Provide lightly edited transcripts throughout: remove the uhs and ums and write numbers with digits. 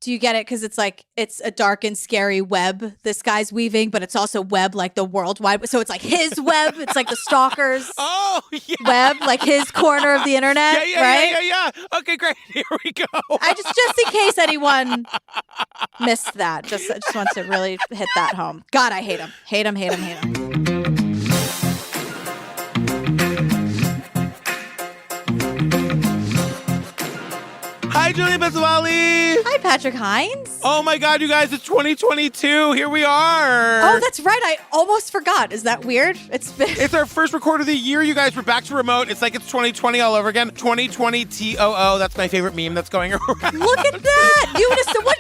Do you get it? Because it's like, it's a dark and scary web this guy's weaving, but it's also web like the worldwide. So it's like his web. It's like the stalker's web, like his corner of the internet, right? Yeah. Okay, great. Here we go. Just in case anyone missed that. I just want to really hit that home. God, I hate him. Hate him, hate him, hate him. Hi, Julia Bezawali. Hi, Patrick Hines. Oh my God, you guys, it's 2022. Here we are. Oh, that's right. I almost forgot. Is that weird? It's our first record of the year, you guys. We're back to remote. It's like it's 2020 all over again. 2020 TOO. That's my favorite meme that's going around. Look at that.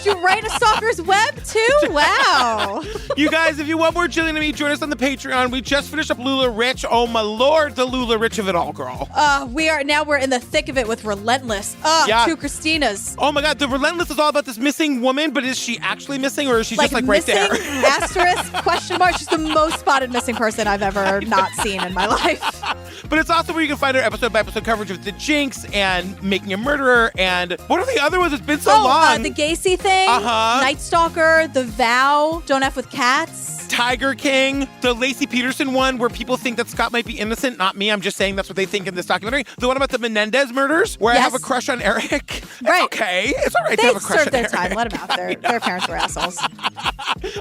You write a stalker's web too? Wow. You guys, if you want more Jillian and me, join us on the Patreon. We just finished up Lula Rich. Oh my Lord, the Lula Rich of it all, girl. We're in the thick of it with Relentless. Two Christinas. Oh my God, the Relentless is all about this missing woman, but is she actually missing or is she just like right there? Asterisk, question mark. She's the most spotted missing person I've ever not seen in my life. But it's also where you can find our episode-by-episode coverage of The Jinx and Making a Murderer and what are the other ones? It's been so long. The Gacy thing. Night Stalker, The Vow, Don't F with Cats. Tiger King, the Lacey Peterson one where people think that Scott might be innocent. Not me. I'm just saying that's what they think in this documentary. The one about the Menendez murders where I have a crush on Eric. Right. It's okay. It's all right to have a crush on Eric. They served their time. Let them out. Their parents were assholes.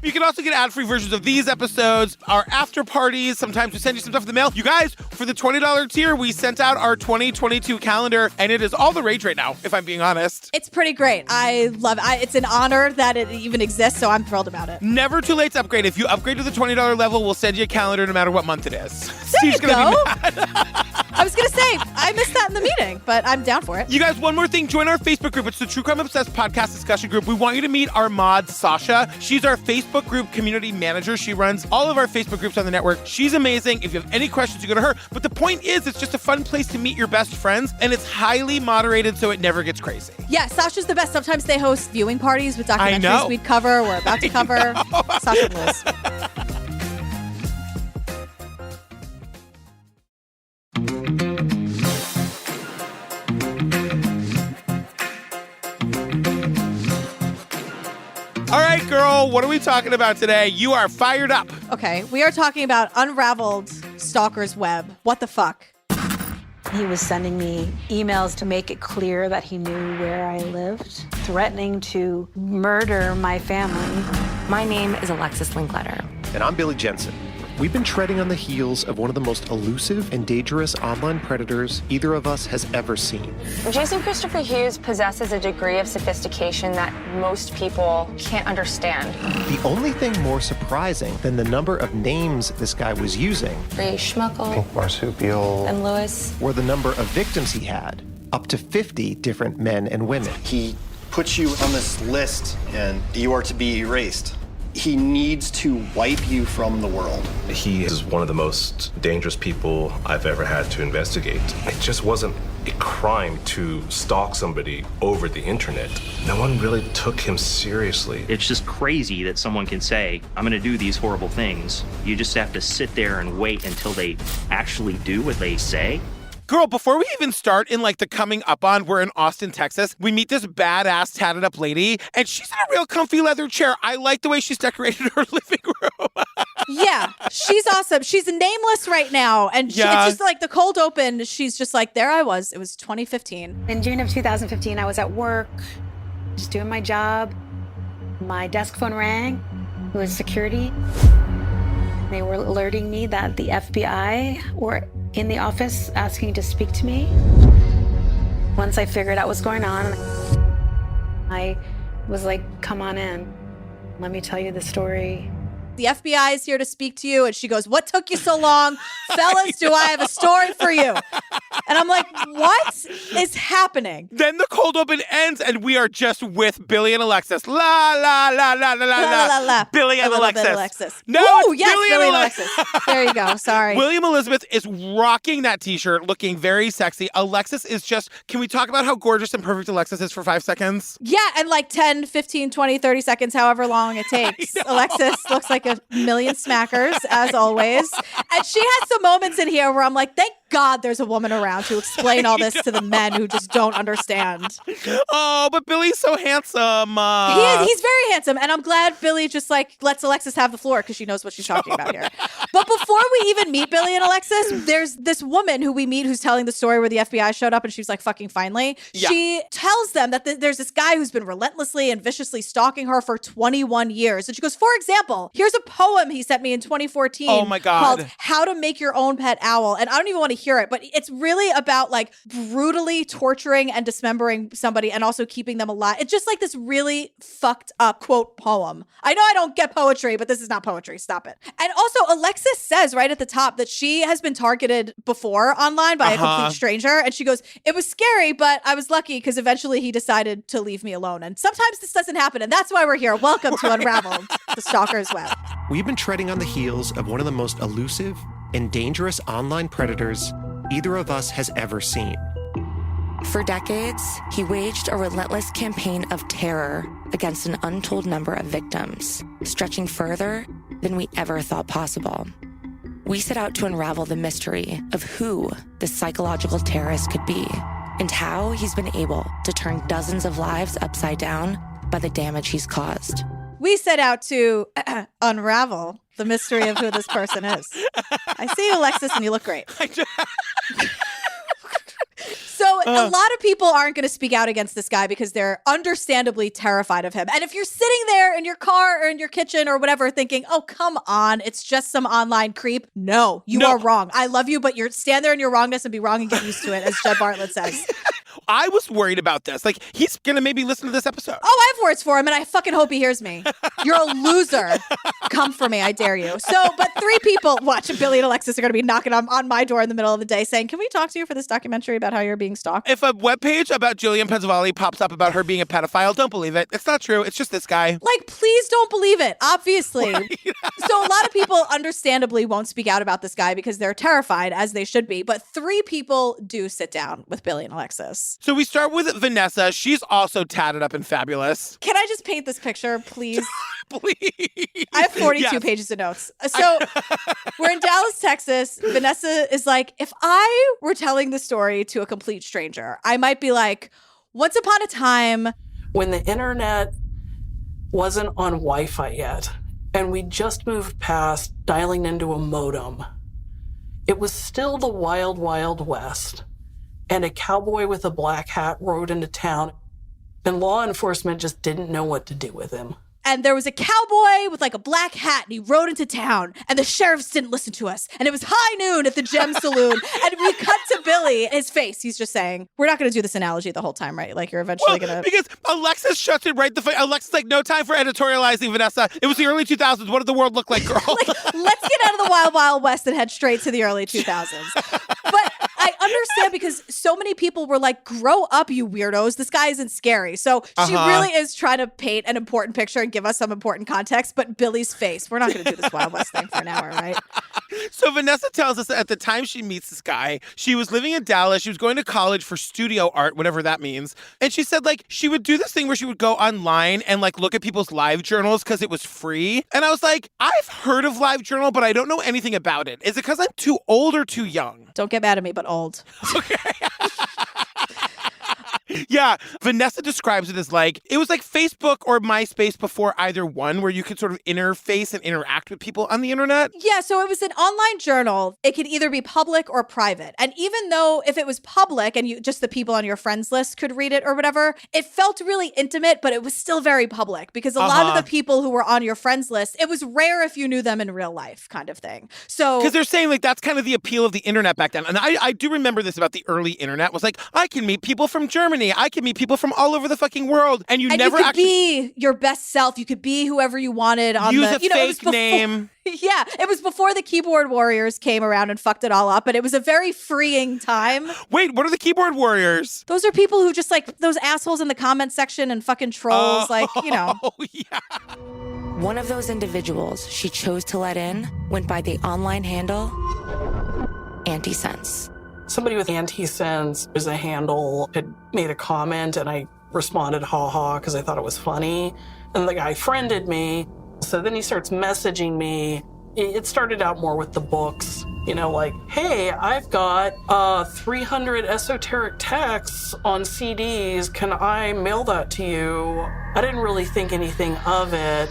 You can also get ad-free versions of these episodes, our after parties. Sometimes we send you some stuff in the mail. You guys, for the $20 tier, we sent out our 2022 calendar, and it is all the rage right now, if I'm being honest. It's pretty great. I love it. It's an honor that it even exists, so I'm thrilled about it. Never too late to upgrade. If you upgrade to the $20 level, we'll send you a calendar no matter what month it is. Steve's going to be mad. I was going to say, I missed that in the meeting, but I'm down for it. You guys, one more thing. Join our Facebook group. It's the True Crime Obsessed podcast discussion group. We want you to meet our mod, Sasha. She's our Facebook group community manager. She runs all of our Facebook groups on the network. She's amazing. If you have any questions, you go to her. But the point is, it's just a fun place to meet your best friends, and it's highly moderated, so it never gets crazy. Yeah, Sasha's the best. Sometimes they host viewing parties with documentaries we'd cover. We're about to cover. Sasha rules. All right, girl, what are we talking about today? You are fired up. Okay, we are talking about Unraveled Stalker's Web. What the fuck? He was sending me emails to make it clear that he knew where I lived, threatening to murder my family. My name is Alexis Linkletter. And I'm Billy Jensen. We've been treading on the heels of one of the most elusive and dangerous online predators either of us has ever seen. Jason Christopher Hughes possesses a degree of sophistication that most people can't understand. The only thing more surprising than the number of names this guy was using, Ray Schmuckel, Pink Marsupial, and Lewis, were the number of victims he had, up to 50 different men and women. He puts you on this list and you are to be erased. He needs to wipe you from the world. He is one of the most dangerous people I've ever had to investigate. It just wasn't a crime to stalk somebody over the internet. No one really took him seriously. It's just crazy that someone can say, I'm gonna do these horrible things. You just have to sit there and wait until they actually do what they say. Girl, before we even start in like the coming up on, we're in Austin, Texas. We meet this badass tatted up lady and she's in a real comfy leather chair. I like the way she's decorated her living room. Yeah, she's awesome. She's nameless right now. And it's just like the cold open. She's just like, there I was. It was 2015. In June of 2015, I was at work, just doing my job. My desk phone rang. It was security. They were alerting me that the FBI were in the office asking to speak to me. Once I figured out what's going on, I was like, come on in. Let me tell you the story. The FBI is here to speak to you. And she goes, what took you so long? Fellas, do I have a story for you? And I'm like, what is happening? Then the cold open ends and we are just with Billy and Alexis. La, la, la, la, la, la, la, la. Billy and Alexis. No, it's yes, Billy and Alexis. There you go. Sorry. William Elizabeth is rocking that t-shirt, looking very sexy. Alexis is just, can we talk about how gorgeous and perfect Alexis is for 5 seconds? Yeah, and like 10, 15, 20, 30 seconds, however long it takes. Alexis looks like a million smackers, as always. And she has some moments in here where I'm like, thank God there's a woman around to explain all this to the men who just don't understand. Oh, but Billy's so handsome. He is. He's very handsome. And I'm glad Billy just like lets Alexis have the floor because she knows what she's talking about here. But before we even meet Billy and Alexis, there's this woman who we meet who's telling the story where the FBI showed up and she's like, fucking finally. Yeah. She tells them that there's this guy who's been relentlessly and viciously stalking her for 21 years. And she goes, for example, here's a poem he sent me in 2014 called How to Make Your Own Pet Owl. And I don't even want to hear it, but it's really about like brutally torturing and dismembering somebody and also keeping them alive. It's just like this really fucked up quote poem. I know I don't get poetry, but this is not poetry. Stop it. And also Alexis says right at the top that she has been targeted before online by a complete stranger. And she goes, it was scary, but I was lucky because eventually he decided to leave me alone. And sometimes this doesn't happen. And that's why we're here. Welcome to Unraveled, the Stalker's Web. We've been treading on the heels of one of the most elusive and dangerous online predators either of us has ever seen. For decades, he waged a relentless campaign of terror against an untold number of victims, stretching further than we ever thought possible. We set out to unravel the mystery of who this psychological terrorist could be and how he's been able to turn dozens of lives upside down by the damage he's caused. We set out to unravel the mystery of who this person is. I see you, Alexis, and you look great. So a lot of people aren't going to speak out against this guy because they're understandably terrified of him. And if you're sitting there in your car or in your kitchen or whatever thinking, oh, come on, it's just some online creep. No, you are wrong. I love you, but you're stand there in your wrongness and be wrong and get used to it, as Jed Bartlett says. I was worried about this. Like, he's going to maybe listen to this episode. Oh, I have words for him, and I fucking hope he hears me. You're a loser. Come for me, I dare you. So, but 3 people, watch, Billy and Alexis are going to be knocking on my door in the middle of the day saying, can we talk to you for this documentary about how you're being stalked? If a webpage about GILLIAN Pensavalle pops up about her being a pedophile, don't believe it. It's not true. It's just this guy. Like, please don't believe it, obviously. So a lot of people understandably won't speak out about this guy because they're terrified, as they should be. But 3 people do sit down with Billy and Alexis. So we start with Vanessa. She's also tatted up and fabulous. Can I just paint this picture, please? Please. I have 42 pages of notes. So we're in Dallas, Texas. Vanessa is like, if I were telling the story to a complete stranger, I might be like, once upon a time, when the internet wasn't on Wi-Fi yet, and we just moved past dialing into a modem, it was still the wild, wild west. And a cowboy with a black hat rode into town, and law enforcement just didn't know what to do with him. And there was a cowboy with like a black hat and he rode into town and the sheriffs didn't listen to us. And it was high noon at the Gem Saloon. And we cut to Billy, his face. He's just saying, we're not going to do this analogy the whole time, right? Like you're eventually going to. Because Alexis shuts it right the face. Alexis like, no time for editorializing, Vanessa. It was the early 2000s. What did the world look like, girl? Like, let's get out of the wild, wild west and head straight to the early 2000s. But I understand because so many people were like, grow up, you weirdos. This guy isn't scary. So she really is trying to paint an important picture and give us some important context. But Billy's face, we're not going to do this Wild West thing for an hour, right? So Vanessa tells us that at the time she meets this guy, she was living in Dallas. She was going to college for studio art, whatever that means. And she said, like, she would do this thing where she would go online and, like, look at people's live journals because it was free. And I was like, I've heard of live journal, but I don't know anything about it. Is it because I'm too old or too young? Don't get mad at me, but old. Okay. Yeah, Vanessa describes it as like, it was like Facebook or MySpace before either one, where you could sort of interface and interact with people on the internet. Yeah, so it was an online journal. It could either be public or private. And even though if it was public and you just the people on your friends list could read it or whatever, it felt really intimate, but it was still very public because a lot of the people who were on your friends list, it was rare if you knew them in real life kind of thing. So because they're saying like that's kind of the appeal of the internet back then. And I do remember this about the early internet was like, I can meet people from Germany. I can meet people from all over the fucking world. And you never you could actually be your best self. You could be whoever you wanted on use the a fake name. Yeah, it was before the keyboard warriors came around and fucked it all up, but it was a very freeing time. Wait, what are the keyboard warriors? Those are people who just like those assholes in the comment section and fucking trolls, like, you know. Oh, yeah. One of those individuals she chose to let in went by the online handle Anti-Sense. Somebody with Anti-Sense as a handle had made a comment, and I responded, ha-ha, because I thought it was funny. And the guy friended me. So then he starts messaging me It started out more with the books, you know, like, hey, I've got 300 esoteric texts on CDs. Can I mail that to you? I didn't really think anything of it.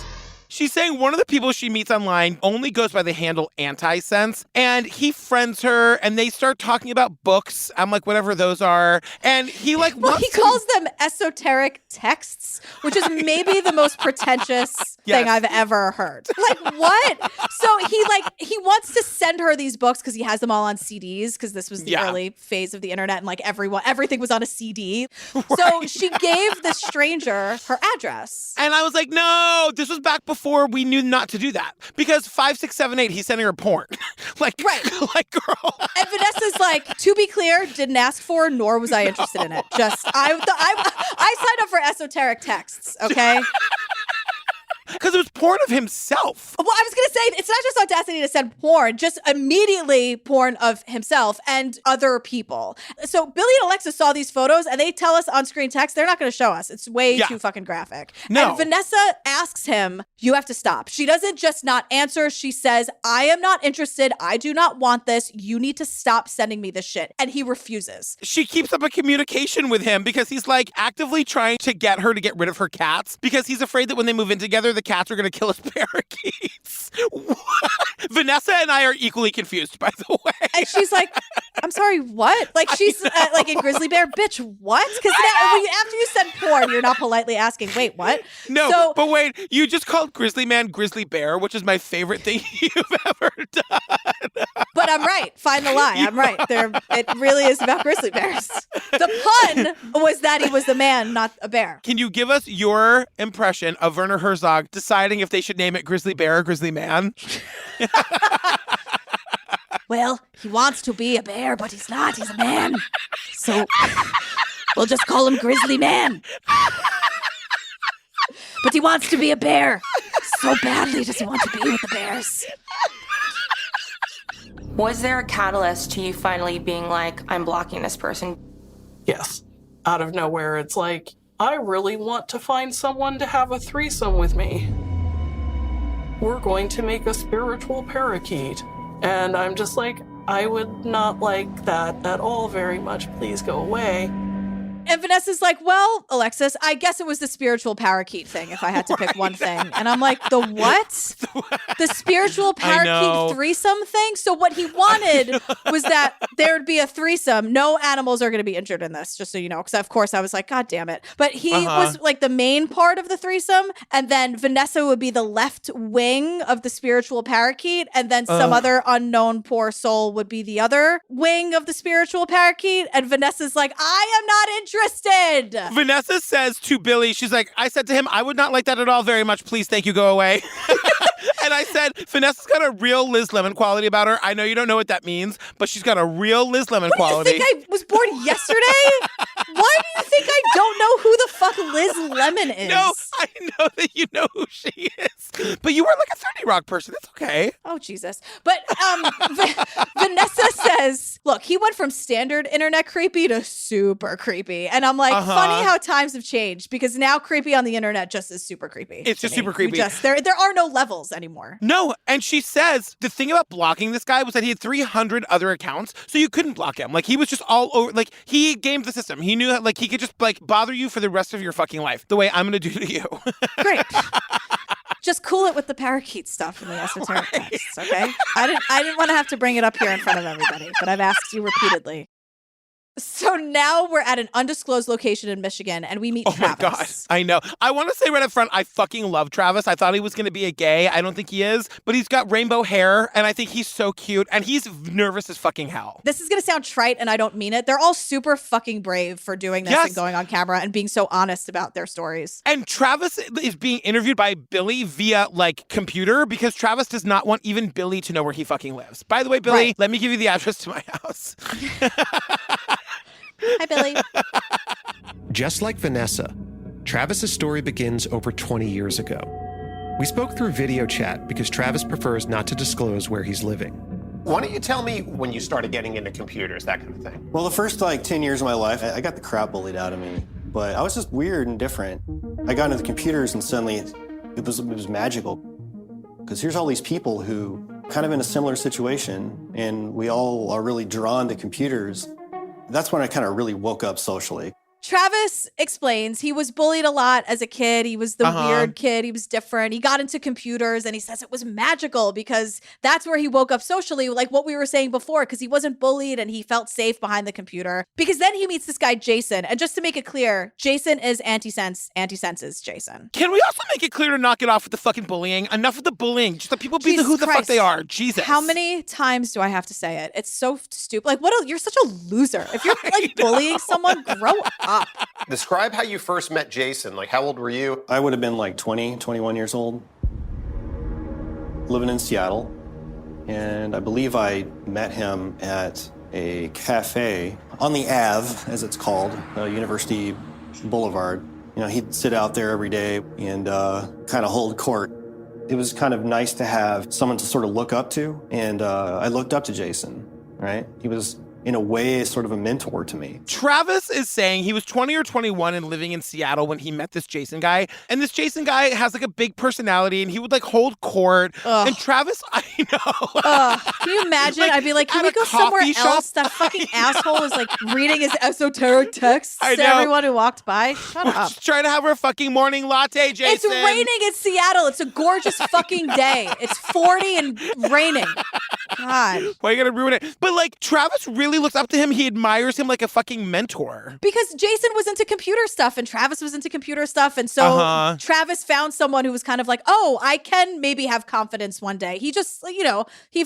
She's saying one of the people she meets online only goes by the handle Anti-Sense, and he friends her, and they start talking about books. I'm like, whatever those are. And he like, well, he calls them esoteric texts, which is maybe the most pretentious thing I've ever heard. Like, what? So he wants to send her these books because he has them all on CDs, because this was the early phase of the internet, and like everything was on a CD. Right. So she gave the stranger her address. And I was like, no, this was back before we knew not to do that, because 5, 6, 7, 8, he's sending her porn. like girl. And Vanessa's like, to be clear, didn't ask for, nor was I interested in it. Just I signed up for esoteric texts. Okay. Because it was porn of himself. Well, I was going to say, it's not just audacity to send porn, just immediately porn of himself and other people. So Billy and Alexis saw these photos, and they tell us on screen text, they're not going to show us. It's way too fucking graphic. No. And Vanessa asks him, you have to stop. She doesn't just not answer. She says, I am not interested. I do not want this. You need to stop sending me this shit. And he refuses. She keeps up a communication with him because he's like actively trying to get her to get rid of her cats, because he's afraid that when they move in together, the cats are going to kill his parakeets. Vanessa and I are equally confused, by the way. And she's like, I'm sorry, what? Like, she's like in Grizzly Bear, bitch, what? Because after you send porn, you're not politely asking, wait, what? No, but wait, you just called Grizzly Man Grizzly Bear, which is my favorite thing you've ever done. But I'm right. Find the lie. I'm right. It really is about grizzly bears. The pun was that he was the man, not a bear. Can you give us your impression of Werner Herzog deciding if they should name it Grizzly Bear or Grizzly Man? Well, he wants to be a bear, but he's not. He's a man. So we'll just call him Grizzly Man. But he wants to be a bear. So badly does he want to be with the bears. Was there a catalyst to you finally being like, I'm blocking this person? Yes. Out of nowhere, it's like, I really want to find someone to have a threesome with me. We're going to make a spiritual parakeet. And I'm just like, I would not like that at all very much. Please go away. And Vanessa's like, well, Alexis, I guess it was the spiritual parakeet thing if I had to pick one thing. And I'm like, the what? The spiritual parakeet threesome thing? So what he wanted was that there would be a threesome. No animals are going to be injured in this, just so you know. Because, of course, I was like, God damn it. But he was like the main part of the threesome. And then Vanessa would be the left wing of the spiritual parakeet. And then some other unknown poor soul would be the other wing of the spiritual parakeet. And Vanessa's like, I am not interested. Vanessa says to Billy, she's like, I said to him, I would not like that at all very much. Please, thank you, go away. And I said, Vanessa's got a real Liz Lemon quality about her. I know you don't know what that means, but she's got a real Liz Lemon quality. You think I was born yesterday? Why do you think I don't know who the fuck Liz Lemon is? No, I know that you know who she is. But you were like a 30 Rock person. That's okay. Oh, Jesus. But Vanessa says, look, he went from standard internet creepy to super creepy. And I'm like, funny how times have changed, because now creepy on the internet just is super creepy. It's just super creepy. There are no levels anymore. No, and she says the thing about blocking this guy was that he had 300 other accounts, so you couldn't block him. Like, he was just all over. Like, he gamed the system. He knew that, like, he could just, like, bother you for the rest of your fucking life, the way I'm going to do to you. Great. Just cool it with the parakeet stuff in the esoteric texts, okay? I didn't want to have to bring it up here in front of everybody, but I've asked you repeatedly. So now we're at an undisclosed location in Michigan, and we meet Travis. Oh my God, I know. I want to say right up front, I fucking love Travis. I thought he was going to be a gay. I don't think he is, but he's got rainbow hair, and I think he's so cute, and he's nervous as fucking hell. This is going to sound trite, and I don't mean it. They're all super fucking brave for doing this and going on camera and being so honest about their stories. And Travis is being interviewed by Billy via, like, computer, because Travis does not want even Billy to know where he fucking lives. By the way, Billy, let me give you the address to my house. Hi, Billy. Just like Vanessa, Travis's story begins over 20 years ago. We spoke through video chat because Travis prefers not to disclose where he's living. Why don't you tell me when you started getting into computers, that kind of thing? Well, the first 10 years of my life, I got the crap bullied out of me, but I was just weird and different. I got into the computers and suddenly it was magical. Because here's all these people who kind of in a similar situation, and we all are really drawn to computers. That's when I kind of really woke up socially. Travis explains he was bullied a lot as a kid. He was the weird kid. He was different. He got into computers, and he says it was magical because that's where he woke up socially, like what we were saying before, because he wasn't bullied and he felt safe behind the computer. Because then he meets this guy, Jason. And just to make it clear, Jason is Anti-Sense's Jason. Can we also make it clear to knock it off with the fucking bullying? Enough of the bullying. Just let people be who the fuck they are. Jesus. How many times do I have to say it? It's so stupid. Like, you're such a loser. If you're like bullying someone, grow up. Describe how you first met Jason. Like, how old were you? I would have been like 20, 21 years old, living in Seattle. And I believe I met him at a cafe on the Ave, as it's called, University Boulevard. You know, he'd sit out there every day and kind of hold court. It was kind of nice to have someone to sort of look up to. And I looked up to Jason, right? He was, in a way, sort of a mentor to me. Travis is saying he was 20 or 21 and living in Seattle when he met this Jason guy. And this Jason guy has like a big personality and he would like hold court. Ugh. And Travis, I know. Can you imagine? I'd be like, can we go somewhere else? That fucking asshole is like reading his esoteric texts to everyone who walked by. Shut up. Just trying to have her fucking morning latte, Jason. It's raining in Seattle. It's a gorgeous fucking day. It's 40 and raining. God. Why are you gonna ruin it? But like, Travis really looks up to him. He admires him like a fucking mentor. Because Jason was into computer stuff and Travis was into computer stuff. And so Travis found someone who was kind of like, oh, I can maybe have confidence one day. He just, you know, he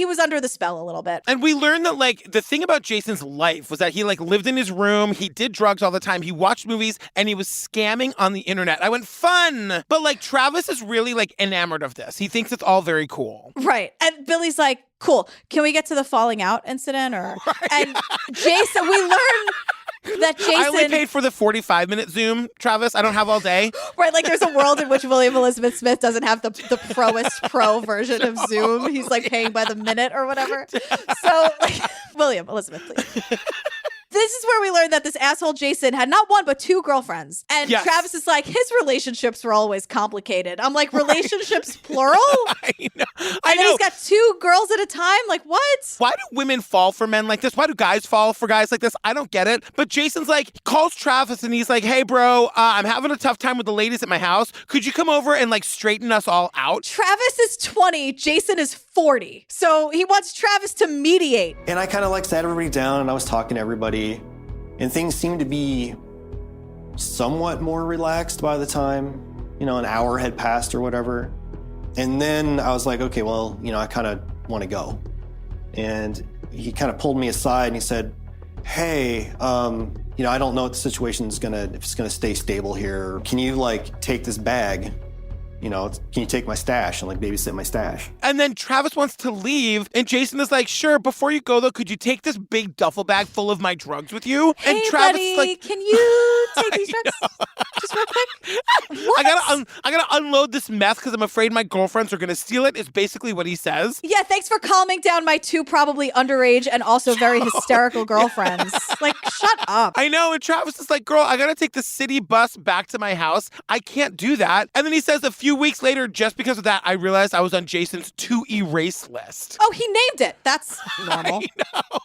was under the spell a little bit. And we learned that like the thing about Jason's life was that he like lived in his room. He did drugs all the time. He watched movies and he was scamming on the internet. I went, fun. But like Travis is really like enamored of this. He thinks it's all very cool. Right. And Billy's like, cool. Can we get to the falling out incident? Or and Jason, we learned that Jason. I only paid for the 45-minute Zoom, Travis. I don't have all day. Right, like there's a world in which William Elizabeth Smith doesn't have the proest pro version of Zoom. He's like paying by the minute or whatever. So, like, William Elizabeth, please. This is where we learned that this asshole Jason had not one, but two girlfriends. And Travis is like, his relationships were always complicated. I'm like, relationships plural? I know. And then he's got two girls at a time? Like, what? Why do women fall for men like this? Why do guys fall for guys like this? I don't get it. But Jason's like, calls Travis and he's like, hey, bro, I'm having a tough time with the ladies at my house. Could you come over and like straighten us all out? Travis is 20. Jason is 40. So he wants Travis to mediate. And I kind of like sat everybody down and I was talking to everybody. And things seemed to be somewhat more relaxed by the time, you know, an hour had passed or whatever. And then I was like, okay, well, you know, I kind of want to go. And he kind of pulled me aside and he said, hey, you know, I don't know if the situation's if it's gonna stay stable here. Can you like take this bag? You know, can you take my stash and like babysit my stash? And then Travis wants to leave. And Jason is like, sure, before you go though, could you take this big duffel bag full of my drugs with you? Hey, and Travis buddy, is like, can you take these drugs just real quick? What? I gotta unload this meth because I'm afraid my girlfriends are gonna steal it, is basically what he says. Yeah, thanks for calming down my two probably underage and also very hysterical girlfriends. Like, shut up. I know. And Travis is like, girl, I gotta take the city bus back to my house. I can't do that. And then he says a few weeks later, just because of that, I realized I was on Jason's to erase list. Oh, he named it. That's normal. I know.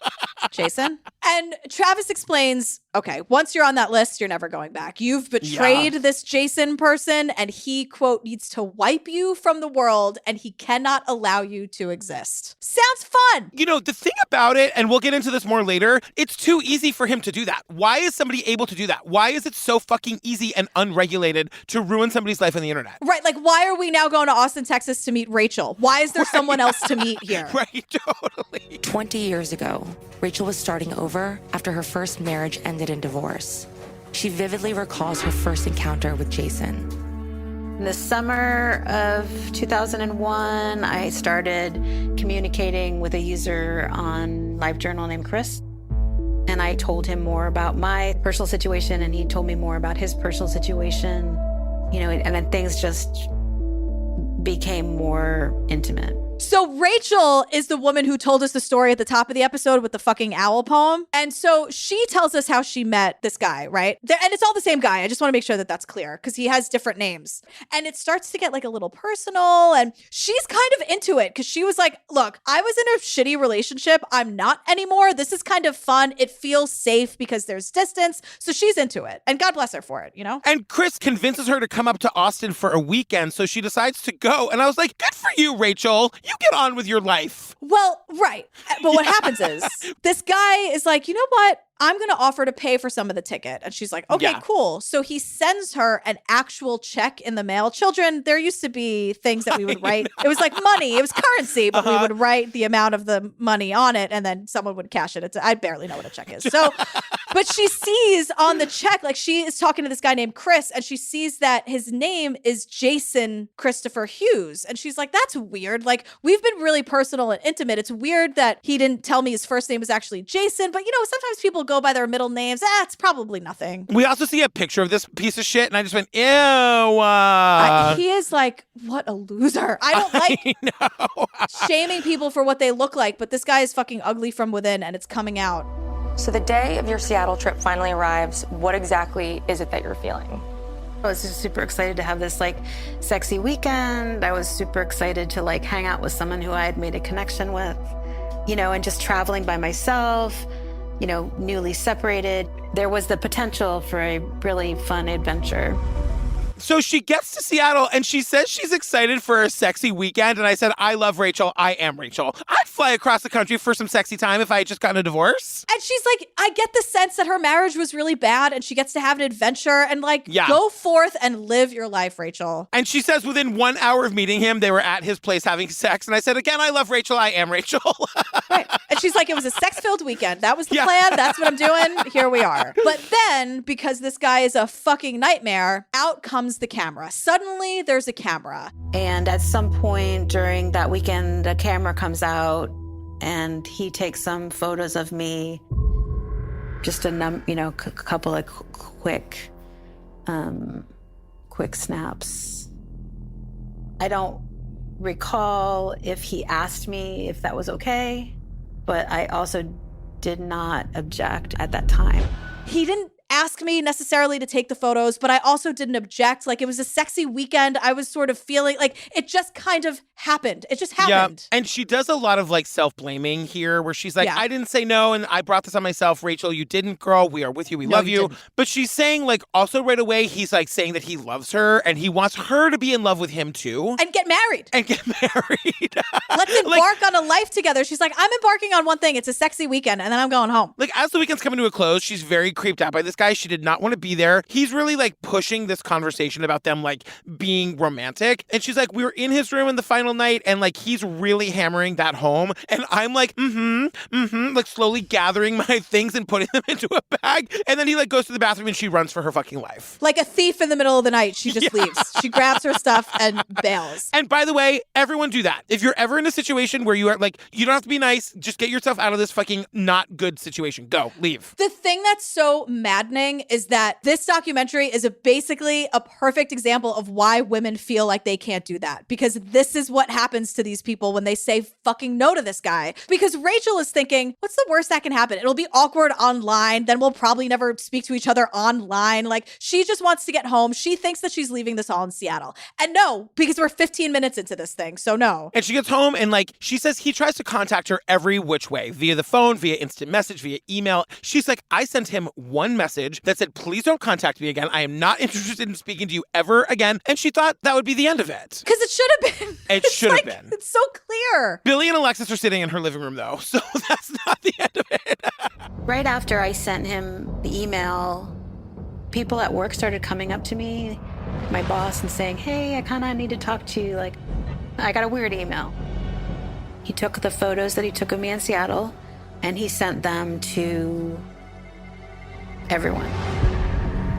Jason. And Travis explains, okay, once you're on that list, you're never going back. You've betrayed this Jason person and he, quote, needs to wipe you from the world and he cannot allow you to exist. Sounds fun. You know, the thing about it, and we'll get into this more later, it's too easy for him to do that. Why is somebody able to do that? Why is it so fucking easy and unregulated to ruin somebody's life on the internet? Right, like why are we now going to Austin, Texas to meet Rachel? Why is there someone else to meet here? Right, totally. 20 years ago, Rachel was starting over after her first marriage ended in divorce. She vividly recalls her first encounter with Jason. In the summer of 2001, I started communicating with a user on LiveJournal named Chris. And I told him more about my personal situation, and he told me more about his personal situation. You know, and then things just became more intimate. So Rachel is the woman who told us the story at the top of the episode with the fucking owl poem. And so she tells us how she met this guy, right? And it's all the same guy. I just want to make sure that that's clear because he has different names. And it starts to get like a little personal. And she's kind of into it because she was like, look, I was in a shitty relationship. I'm not anymore. This is kind of fun. It feels safe because there's distance. So she's into it. And God bless her for it, you know? And Chris convinces her to come up to Austin for a weekend. So she decides to go. And I was like, good for you, Rachel. You get on with your life. Well, right. But what happens is this guy is like, you know what? I'm going to offer to pay for some of the ticket. And she's like, okay, cool. So he sends her an actual check in the mail. Children, there used to be things that we would write. It was like money. It was currency, but we would write the amount of the money on it and then someone would cash it. I barely know what a check is. So, but she sees on the check, like she is talking to this guy named Chris and she sees that his name is Jason Christopher Hughes. And she's like, that's weird. Like we've been really personal and intimate. It's weird that he didn't tell me his first name was actually Jason. But you know, sometimes people go by their middle names. It's probably nothing. We also see a picture of this piece of shit, and I just went, ew. He is like, what a loser. I don't like shaming people for what they look like, but this guy is fucking ugly from within, and it's coming out. So the day of your Seattle trip finally arrives. What exactly is it that you're feeling? I was just super excited to have this like sexy weekend. I was super excited to like hang out with someone who I had made a connection with, you know, and just traveling by myself, you know, newly separated. There was the potential for a really fun adventure. So she gets to Seattle and she says she's excited for a sexy weekend. And I said, I love Rachel. I am Rachel. I'd fly across the country for some sexy time if I had just gotten a divorce. And she's like, I get the sense that her marriage was really bad and she gets to have an adventure and like, go forth and live your life, Rachel. And she says within 1 hour of meeting him, they were at his place having sex. And I said, again, I love Rachel. I am Rachel. Right. And she's like, it was a sex-filled weekend. That was the plan. That's what I'm doing. Here we are. But then, because this guy is a fucking nightmare, out comes the camera. Suddenly, there's a camera. And at some point during that weekend, a camera comes out and he takes some photos of me. Just a couple of quick snaps. I don't recall if he asked me if that was okay, but I also did not object at that time. He didn't ask me necessarily to take the photos, but I also didn't object. Like, it was a sexy weekend. I was sort of feeling like it just kind of happened. It just happened. Yeah. And she does a lot of like self-blaming here where she's like, I didn't say no and I brought this on myself. Rachel, you didn't, girl. We are with you. We love you. Didn't. But she's saying like also right away, he's like saying that he loves her and he wants her to be in love with him too. And get married. Let's embark on a life together. She's like, I'm embarking on one thing. It's a sexy weekend and then I'm going home. Like as the weekend's coming to a close, she's very creeped out by this guy. She did not want to be there. He's really like pushing this conversation about them like being romantic. And she's like, we were in his room in the final night and like he's really hammering that home. And I'm like, like slowly gathering my things and putting them into a bag. And then he like goes to the bathroom and she runs for her fucking life. Like a thief in the middle of the night. She just leaves. She grabs her stuff and bails. And by the way, everyone do that. If you're ever in a situation where you are like, you don't have to be nice, just get yourself out of this fucking not good situation. Go, leave. The thing that's so maddening is that this documentary is basically a perfect example of why women feel like they can't do that. Because this is what happens to these people when they say fucking no to this guy. Because Rachel is thinking, what's the worst that can happen? It'll be awkward online. Then we'll probably never speak to each other online. Like, she just wants to get home. She thinks that she's leaving this all in Seattle. And no, because we're 15 minutes into this thing. So no. And she gets home and like, she says he tries to contact her every which way, via the phone, via instant message, via email. She's like, I sent him one message that said, please don't contact me again. I am not interested in speaking to you ever again. And she thought that would be the end of it. Because it should have been. It should have been. It's so clear. Billy and Alexis are sitting in her living room though. So that's not the end of it. Right after I sent him the email, people at work started coming up to me, my boss, and saying, hey, I kind of need to talk to you. Like, I got a weird email. He took the photos that he took of me in Seattle and he sent them to everyone.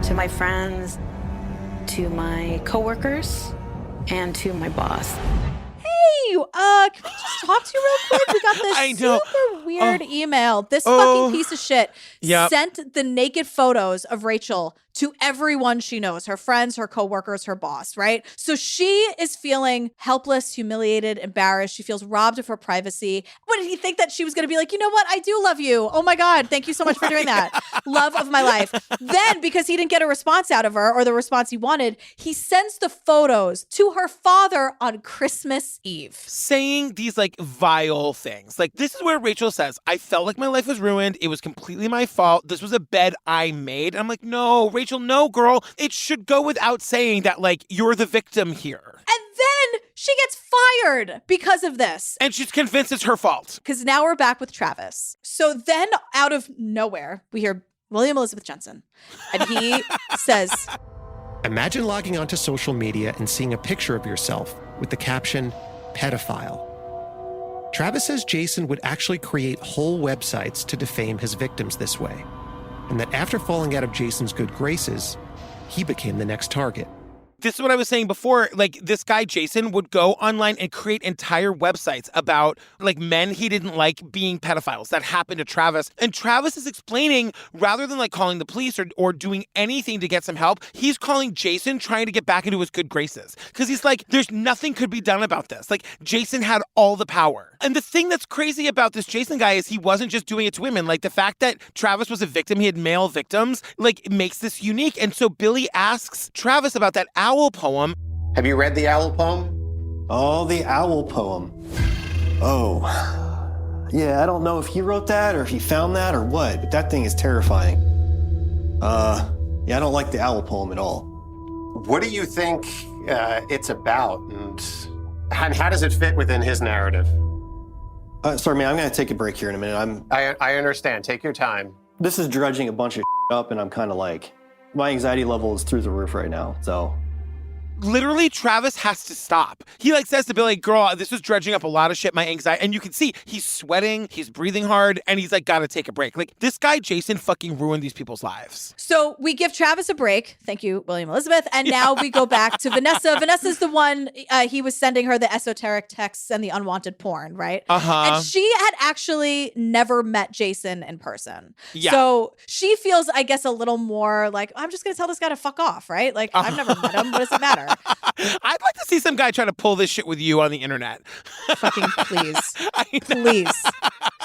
To my friends, to my coworkers, and to my boss. Hey, can we just talk to you real quick? We got this super weird email. This fucking piece of shit sent the naked photos of Rachel to everyone she knows, her friends, her coworkers, her boss, right? So she is feeling helpless, humiliated, embarrassed. She feels robbed of her privacy. What did he think that she was going to be like, you know what? I do love you. Oh my God. Thank you so much for doing that. Love of my life. Then, because he didn't get a response out of her or the response he wanted, he sends the photos to her father on Christmas Eve. Saying these like vile things. Like, this is where Rachel says, I felt like my life was ruined. It was completely my fault. This was a bed I made. And I'm like, no, Rachel, no, girl. It should go without saying that, like, you're the victim here. And then she gets fired because of this. And she's convinced it's her fault. Because now we're back with Travis. So then out of nowhere, we hear William Elizabeth Jensen. And he says, imagine logging onto social media and seeing a picture of yourself with the caption, pedophile. Travis says Jason would actually create whole websites to defame his victims this way, and that after falling out of Jason's good graces, he became the next target. This is what I was saying before. Like, this guy, Jason, would go online and create entire websites about, like, men he didn't like being pedophiles. That happened to Travis. And Travis is explaining, rather than, like, calling the police or doing anything to get some help, he's calling Jason, trying to get back into his good graces. Because he's like, there's nothing could be done about this. Like, Jason had all the power. And the thing that's crazy about this Jason guy is he wasn't just doing it to women. Like, the fact that Travis was a victim, he had male victims, like, it makes this unique. And so Billy asks Travis about that owl poem. Have you read the owl poem? Oh, the owl poem. Oh. Yeah, I don't know if he wrote that or if he found that or what, but that thing is terrifying. Yeah, I don't like the owl poem at all. What do you think it's about, and how does it fit within his narrative? Sorry, man, I'm going to take a break here in a minute. I understand. Take your time. This is dredging a bunch of up, and I'm kind of like, my anxiety level is through the roof right now, so... Literally, Travis has to stop. He like says to Billy, girl, this is dredging up a lot of shit, my anxiety. And you can see he's sweating, he's breathing hard, and he's like, gotta take a break. Like, this guy, Jason, fucking ruined these people's lives. So we give Travis a break. Thank you, William Elizabeth. And now we go back to Vanessa. Vanessa's the one, he was sending her the esoteric texts and the unwanted porn, right? And she had actually never met Jason in person. Yeah. So she feels, I guess, a little more like, I'm just gonna tell this guy to fuck off, right? Like, I've never met him. What does it matter? I'd like to see some guy try to pull this shit with you on the internet. Fucking please. Please.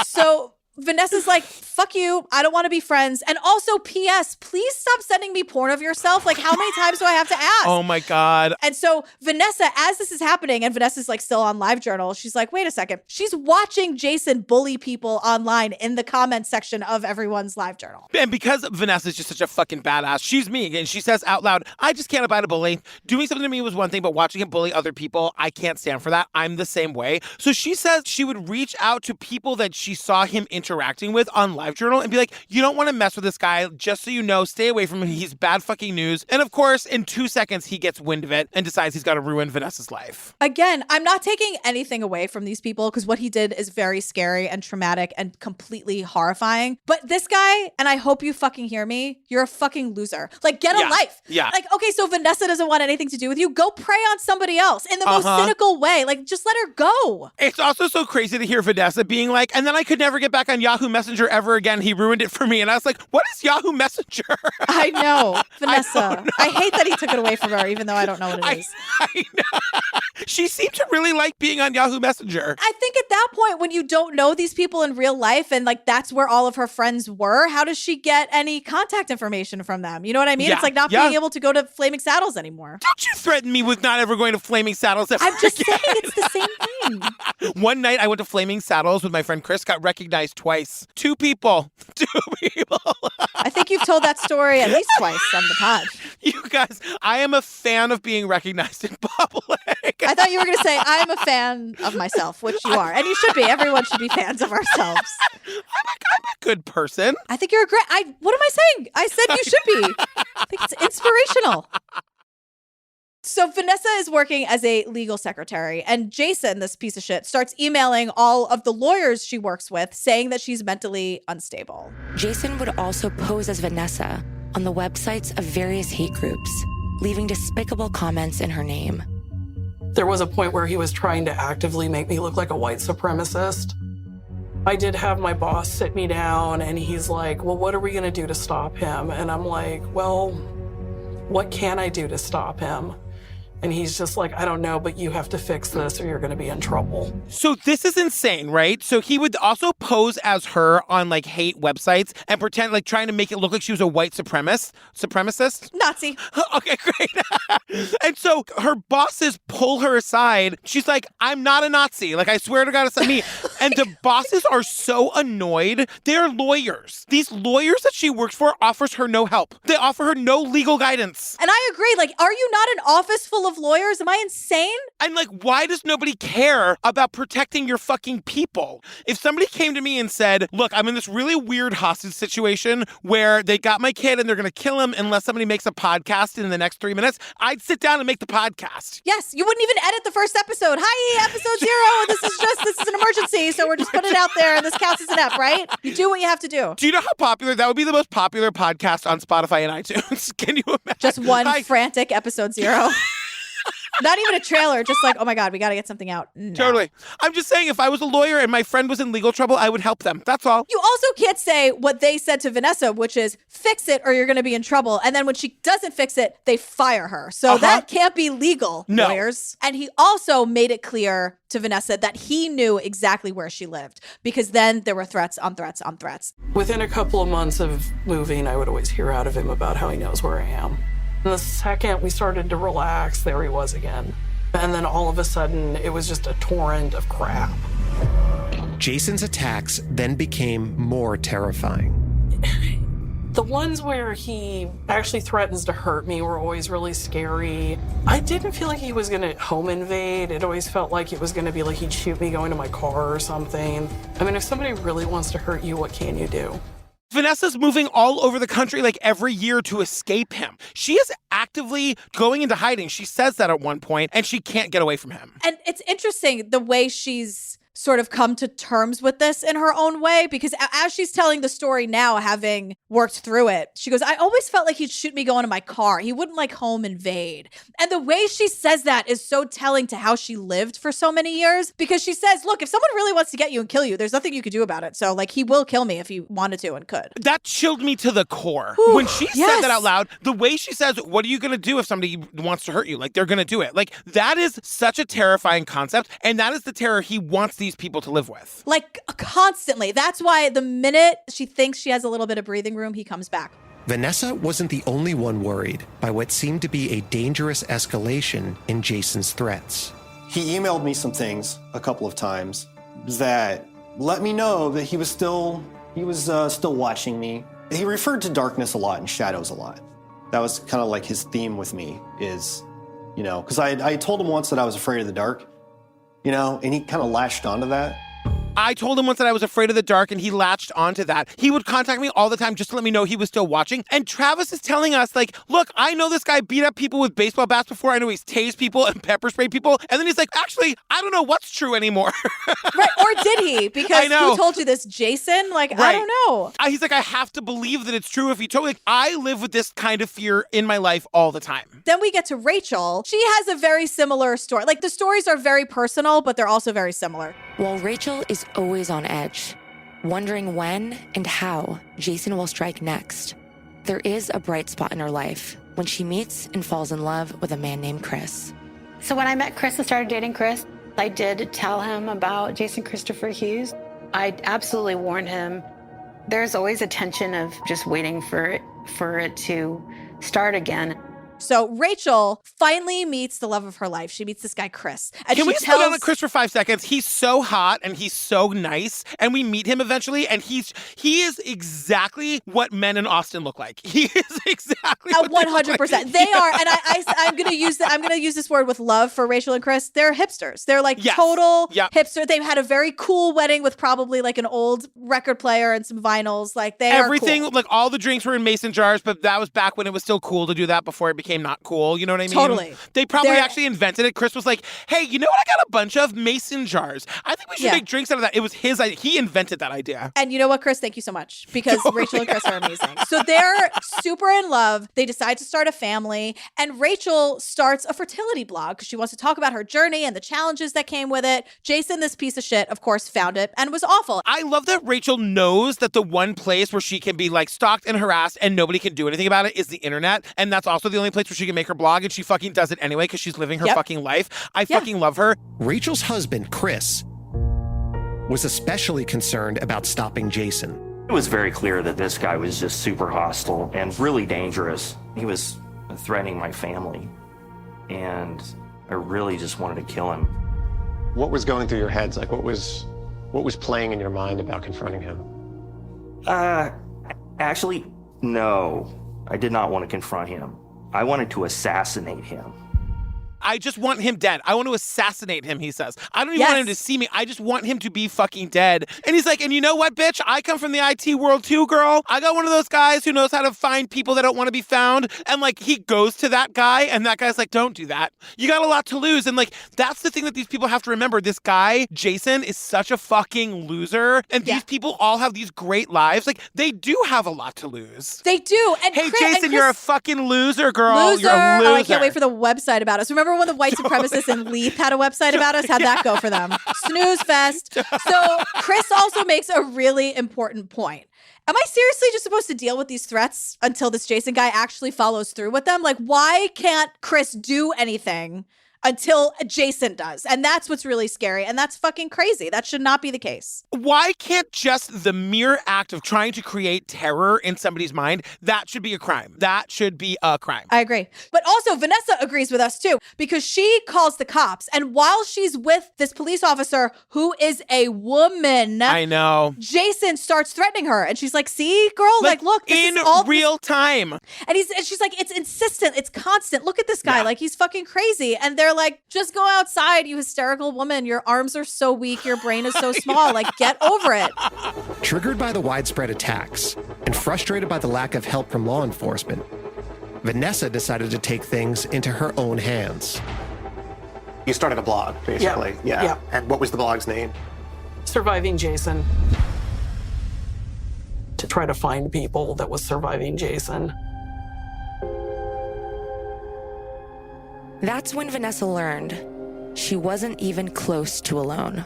So Vanessa's like, fuck you. I don't want to be friends. And also, P.S., please stop sending me porn of yourself. Like, how many times do I have to ask? Oh, my God. And so Vanessa, as this is happening, and Vanessa's like still on LiveJournal, she's like, wait a second. She's watching Jason bully people online in the comment section of everyone's LiveJournal. And because Vanessa's just such a fucking badass, she's me. And she says out loud, I just can't abide a bully. Doing something to me was one thing, but watching him bully other people, I can't stand for that. I'm the same way. So she says she would reach out to people that she saw him interacting with on LiveJournal and be like, you don't want to mess with this guy. Just so you know, stay away from him. He's bad fucking news. And of course, in 2 seconds, he gets wind of it and decides he's got to ruin Vanessa's life. Again, I'm not taking anything away from these people because what he did is very scary and traumatic and completely horrifying. But this guy, and I hope you fucking hear me, you're a fucking loser. Like, get a life. Yeah. Like, okay, so Vanessa doesn't want anything to do with you. Go prey on somebody else in the most cynical way. Like, just let her go. It's also so crazy to hear Vanessa being like, and then I could never get back on Yahoo Messenger ever again. He ruined it for me. And I was like, what is Yahoo Messenger? I know. Vanessa. I hate that he took it away from her, even though I don't know what it is. I know. She seemed to really like being on Yahoo Messenger. I think at that point, when you don't know these people in real life and like that's where all of her friends were, how does she get any contact information from them? You know what I mean? Yeah. It's like not being able to go to Flaming Saddles anymore. Don't you threaten me with not ever going to Flaming Saddles ever I'm just again. saying it's the same thing. One night I went to Flaming Saddles with my friend Chris, got recognized twice. Two people. I think you've told that story at least twice on the pod. You guys, I am a fan of being recognized in public. I thought you were going to say, I'm a fan of myself, which you are. And you should be. Everyone should be fans of ourselves. I'm a good person. I think you're a great... What am I saying? I said you should be. I think it's inspirational. So Vanessa is working as a legal secretary, and Jason, this piece of shit, starts emailing all of the lawyers she works with saying that she's mentally unstable. Jason would also pose as Vanessa on the websites of various hate groups, leaving despicable comments in her name. There was a point where he was trying to actively make me look like a white supremacist. I did have my boss sit me down, and he's like, well, what are we going to do to stop him? And I'm like, well, What can I do to stop him? And he's just like, I don't know, but you have to fix this or you're going to be in trouble. So this is insane, right? So he would also pose as her on like hate websites and pretend like trying to make it look like she was a white supremacist. Nazi. Okay, great. And so her bosses pull her aside. She's like, I'm not a Nazi. Like, I swear to God, it's not me. And the bosses are so annoyed. They're lawyers. These lawyers that she works for offers her no help. They offer her no legal guidance. And I agree. Like, are you not an office full of lawyers? Am I insane? And like, why does nobody care about protecting your fucking people? If somebody came to me and said, look, I'm in this really weird hostage situation where they got my kid and they're going to kill him unless somebody makes a podcast in the next 3 minutes, I'd sit down and make the podcast. Yes, you wouldn't even edit the first episode. Hi, episode 0. This is an emergency, so we're just putting it out there and this counts as an ep, right? You do what you have to do. Do you know how popular that would be? The most popular podcast on Spotify and iTunes. Can you imagine? Just one frantic episode 0. Not even a trailer, just like, oh my God, we got to get something out. No. Totally. I'm just saying, if I was a lawyer and my friend was in legal trouble, I would help them. That's all. You also can't say what they said to Vanessa, which is fix it or you're going to be in trouble. And then when she doesn't fix it, they fire her. So that can't be legal, lawyers. And he also made it clear to Vanessa that he knew exactly where she lived, because then there were threats on threats on threats. Within a couple of months of moving, I would always hear out of him about how he knows where I am. And the second we started to relax, there he was again. And then all of a sudden, it was just a torrent of crap. Jason's attacks then became more terrifying. The ones where he actually threatens to hurt me were always really scary. I didn't feel like he was going to home invade. It always felt like it was going to be like he'd shoot me going to my car or something. I mean, if somebody really wants to hurt you, what can you do? Vanessa's moving all over the country like every year to escape him. She is actively going into hiding. She says that at one point, and she can't get away from him. And it's interesting the way she's sort of come to terms with this in her own way, because as she's telling the story now, having worked through it, she goes, I always felt like he'd shoot me going to my car. He wouldn't like home invade. And the way she says that is so telling to how she lived for so many years, because she says, look, if someone really wants to get you and kill you, there's nothing you could do about it. So like, he will kill me if he wanted to and could. That chilled me to the core. Ooh, when she said that out loud, the way she says, what are you going to do if somebody wants to hurt you? Like, they're going to do it. Like, that is such a terrifying concept. And that is the terror he wants these people to live with. Like, constantly. That's why the minute she thinks she has a little bit of breathing room, he comes back. Vanessa wasn't the only one worried by what seemed to be a dangerous escalation in Jason's threats. He emailed me some things a couple of times that let me know that he was still watching me. He referred to darkness a lot and shadows a lot. That was kind of like his theme with me is, you know, because I told him once that I was afraid of the dark, you know, and he kind of latched onto that. I told him once that I was afraid of the dark, and he latched onto that. He would contact me all the time just to let me know he was still watching. And Travis is telling us, like, look, I know this guy beat up people with baseball bats before. I know he's tased people and pepper sprayed people. And then he's like, actually, I don't know what's true anymore. Right. Or did he? Because who told you this? Jason? Like, right. I don't know. He's like, I have to believe that it's true if he told me. Like, I live with this kind of fear in my life all the time. Then we get to Rachel. She has a very similar story. Like, the stories are very personal, but they're also very similar. While Rachel is always on edge, wondering when and how Jason will strike next, there is a bright spot in her life when she meets and falls in love with a man named Chris. So when I met Chris and started dating Chris, I did tell him about Jason Christopher Hughes. I absolutely warned him. There's always a tension of just waiting for it to start again. So Rachel finally meets the love of her life. She meets this guy, Chris. And Can we slow down on Chris for 5 seconds? He's so hot and he's so nice. And we meet him eventually, and he is exactly what men in Austin look like. He is exactly what 100%. They are, and I'm gonna use this word with love for Rachel and Chris. They're hipsters. They're like total hipster. They've had a very cool wedding with probably like an old record player and some vinyls. Like everything, are cool. Like all the drinks were in mason jars, but that was back when it was still cool to do that before it became not cool. You know what I mean? Totally. They probably actually invented it. Chris was like, hey, you know what? I got a bunch of mason jars. I think we should make drinks out of that. It was his idea. He invented that idea. And you know what, Chris? Thank you so much, because Rachel and Chris are amazing. So they're super in love. They decide to start a family, and Rachel starts a fertility blog because she wants to talk about her journey and the challenges that came with it. Jason, this piece of shit, of course, found it and was awful. I love that Rachel knows that the one place where she can be like stalked and harassed and nobody can do anything about it is the internet. And that's also the only place place where she can make her blog, and she fucking does it anyway because she's living her fucking life. I fucking love her. Rachel's husband, Chris, was especially concerned about stopping Jason. It was very clear that this guy was just super hostile and really dangerous. He was threatening my family, and I really just wanted to kill him. What was going through your heads? Like, what was playing in your mind about confronting him? Actually, no. I did not want to confront him. I wanted to assassinate him. I just want him dead. I want to assassinate him, he says. I don't even want him to see me. I just want him to be fucking dead. And he's like, and you know what, bitch? I come from the IT world too, girl. I got one of those guys who knows how to find people that don't want to be found. And like, he goes to that guy, and that guy's like, don't do that. You got a lot to lose. And like, that's the thing that these people have to remember. This guy, Jason, is such a fucking loser. And these people all have these great lives. Like, they do have a lot to lose. They do. And hey, Chris, Jason, you're a fucking loser, girl. Loser. You're a loser. Oh, I can't wait for the website about us. Remember when the white supremacists in Leith had a website about us? How'd that go for them? Snooze fest. So Chris also makes a really important point. Am I seriously just supposed to deal with these threats until this Jason guy actually follows through with them? Like, why can't Chris do anything until Jason does? And that's what's really scary. And that's fucking crazy. That should not be the case. Why can't just the mere act of trying to create terror in somebody's mind, that should be a crime? That should be a crime. I agree. But also, Vanessa agrees with us too, because she calls the cops. And while she's with this police officer who is a woman, I know, Jason starts threatening her. And she's like, see, girl, like look, this in is all real time. And she's like, it's insistent. It's constant. Look at this guy. Like, he's fucking crazy. And they're like, just go outside, you hysterical woman. Your arms are so weak. Your brain is so small. Like, get over it. Triggered by the widespread attacks and frustrated by the lack of help from law enforcement, Vanessa decided to take things into her own hands. You started a blog, basically. Yeah. And what was the blog's name? Surviving Jason. To try to find people that was surviving Jason. That's when Vanessa learned she wasn't even close to alone.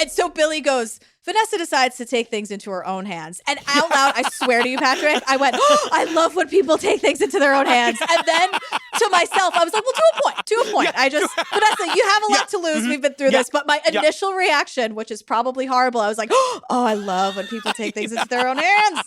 And so Billy goes, Vanessa decides to take things into her own hands. And out loud, I swear to you, Patrick, I went, oh, I love when people take things into their own hands. And then to myself, I was like, well, to a point. Vanessa, you have a lot to lose. We've been through this. But my initial reaction, which is probably horrible, I was like, oh, I love when people take things into their own hands.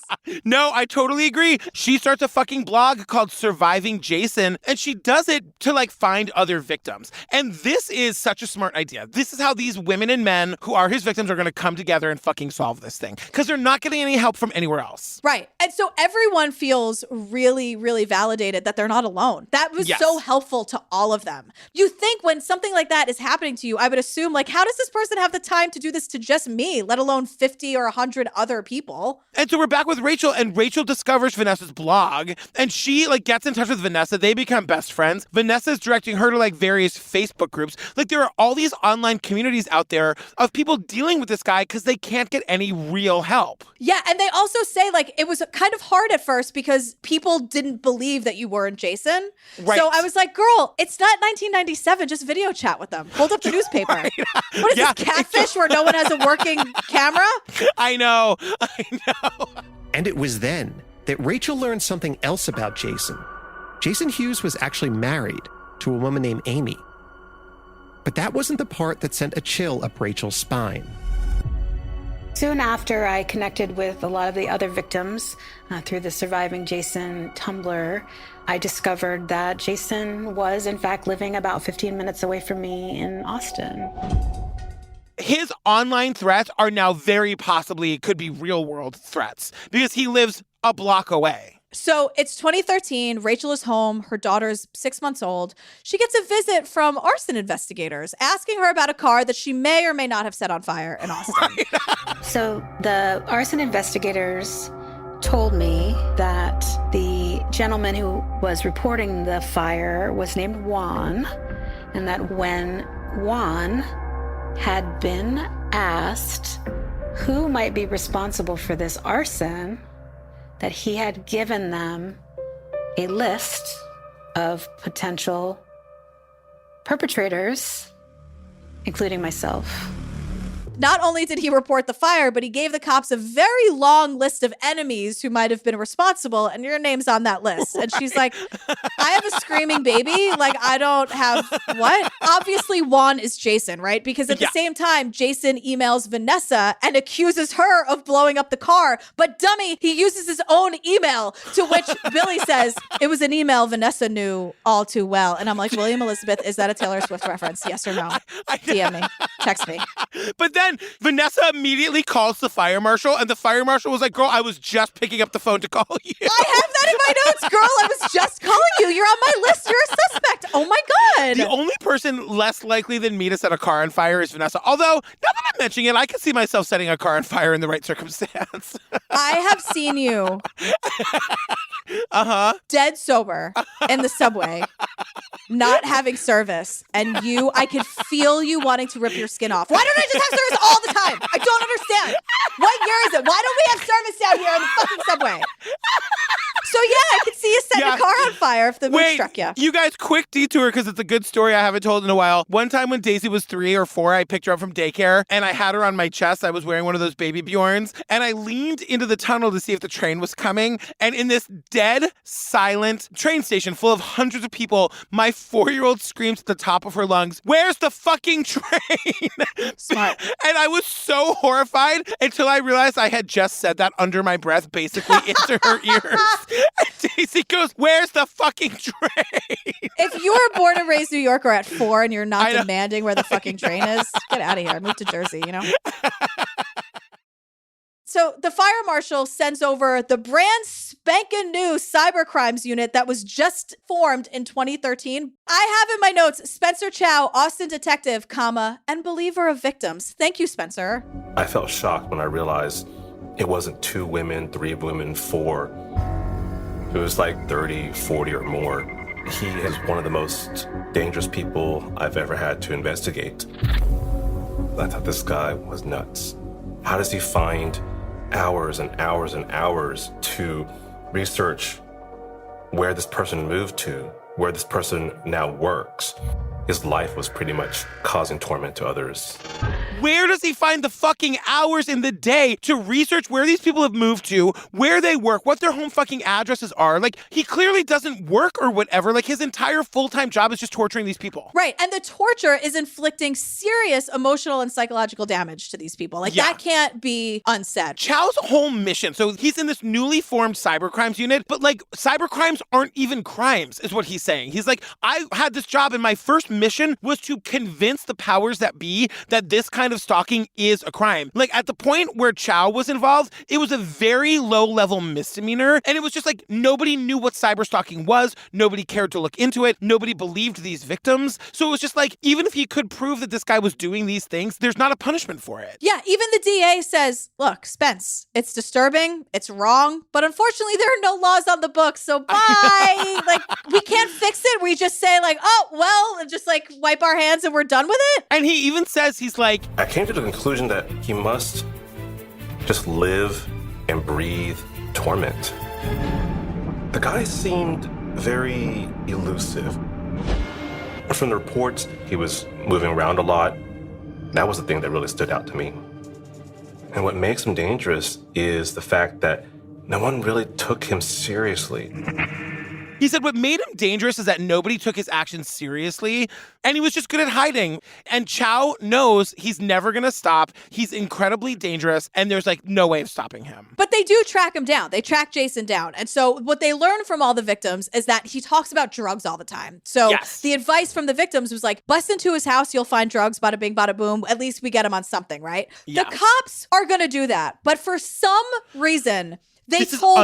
No, I totally agree. She starts a fucking blog called Surviving Jason, and she does it to like find other victims. And this is such a smart idea. This is how these women and men who are his victims are going to come together and fucking solve this thing, because they're not getting any help from anywhere else. Right. And so everyone feels really, really validated that they're not alone. That was so helpful to all of them. You think when something like that is happening to you, I would assume, like, how does this person have the time to do this to just me, let alone 50 or 100 other people? And so we're back with Rachel, and Rachel discovers Vanessa's blog, and she like gets in touch with Vanessa. They become best friends. Vanessa's directing her to like various Facebook groups. Like, there are all these online communities out there of people dealing with this guy because they can't get any real help. Yeah, and they also say, like, it was kind of hard at first because people didn't believe that you weren't Jason. Right. So I was like, girl, it's not 1997. Just video chat with them. Hold up the newspaper. Right. What is this, catfish where no one has a working camera? I know. And it was then that Rachel learned something else about Jason. Jason Hughes was actually married to a woman named Amy. But that wasn't the part that sent a chill up Rachel's spine. Soon after, I connected with a lot of the other victims through the Surviving Jason Tumblr. I discovered that Jason was, in fact, living about 15 minutes away from me in Austin. His online threats are now very possibly could be real world threats because he lives a block away. So it's 2013. Rachel is home. Her daughter's 6 months old. She gets a visit from arson investigators asking her about a car that she may or may not have set on fire in Austin. Right. So the arson investigators told me that the gentleman who was reporting the fire was named Juan, and that when Juan had been asked who might be responsible for this arson, that he had given them a list of potential perpetrators, including myself. not only did he report the fire, but he gave the cops a very long list of enemies who might have been responsible, and your name's on that list. And she's like, I have a screaming baby. Like, I don't have what? Obviously, Juan is Jason, right? Because at the same time, Jason emails Vanessa and accuses her of blowing up the car. But dummy, he uses his own email, to which Billy says, it was an email Vanessa knew all too well. And I'm like, William Elizabeth, is that a Taylor Swift reference? Yes or no? DM me. Text me. But then Vanessa immediately calls the fire marshal, and the fire marshal was like, girl, I was just picking up the phone to call you. I have that in my notes, girl. I was just calling you. You're on my list. You're a suspect. Oh my God. The only person less likely than me to set a car on fire is Vanessa. Although, now that I'm mentioning it, I can see myself setting a car on fire in the right circumstance. I have seen you dead sober in the subway, not having service, and I could feel you wanting to rip your skin off. Why don't I just have service all the time? I don't understand. What year is it? Why don't we have service down here in the fucking subway? So yeah, I could see you setting a car on fire if the mood struck you. You guys, quick detour, because it's a good story I haven't told in a while. One time when Daisy was 3 or 4, I picked her up from daycare, and I had her on my chest. I was wearing one of those baby Bjorns, and I leaned into the tunnel to see if the train was coming. And in this dead, silent train station full of hundreds of people, my 4-year-old screams at the top of her lungs, "Where's the fucking train?" Smart. And I was so horrified until I realized I had just said that under my breath, basically into her ears. And Daisy goes, "Where's the fucking train?" If you were born and raised New Yorker at 4 and you're not demanding where the fucking train is, get out of here. Move to Jersey, you know? So the fire marshal sends over the brand spanking new cybercrimes unit that was just formed in 2013. I have in my notes, Spencer Chow, Austin detective, comma, and believer of victims. Thank you, Spencer. I felt shocked when I realized it wasn't 2 women, 3 women, 4. It was like 30, 40 or more. He is one of the most dangerous people I've ever had to investigate. I thought this guy was nuts. How does he find hours and hours and hours to research where this person moved to, where this person now works? His life was pretty much causing torment to others. Where does he find the fucking hours in the day to research where these people have moved to, where they work, what their home fucking addresses are? Like, he clearly doesn't work or whatever. Like, his entire full-time job is just torturing these people. Right. And the torture is inflicting serious emotional and psychological damage to these people. Like, that can't be unsaid. Chow's whole mission, so he's in this newly formed cybercrimes unit, but like, cybercrimes aren't even crimes, is what he's saying. He's like, I had this job and my first mission was to convince the powers that be that this kind of stalking is a crime. Like, at the point where Chow was involved, it was a very low-level misdemeanor, and it was just like nobody knew what cyber stalking was, nobody cared to look into it, nobody believed these victims. So it was just like, even if he could prove that this guy was doing these things, there's not a punishment for it. Yeah, even the DA says, look, Spence, it's disturbing, it's wrong, but unfortunately there are no laws on the books, so bye. Like, we can't fix it. We just say like, oh, well, and just like wipe our hands and we're done with it. And he even says, he's like, I came to the conclusion that he must just live and breathe torment. The guy seemed very elusive. From the reports, he was moving around a lot. That was the thing that really stood out to me. And what makes him dangerous is the fact that no one really took him seriously. He said what made him dangerous is that nobody took his actions seriously, and he was just good at hiding. And Chow knows he's never going to stop. He's incredibly dangerous, and there's like no way of stopping him. But they do track him down. They track Jason down. And so what they learn from all the victims is that he talks about drugs all the time. So the advice from the victims was like, bust into his house, you'll find drugs, bada bing, bada boom. At least we get him on something, right? Yeah. The cops are going to do that. But for some reason, they told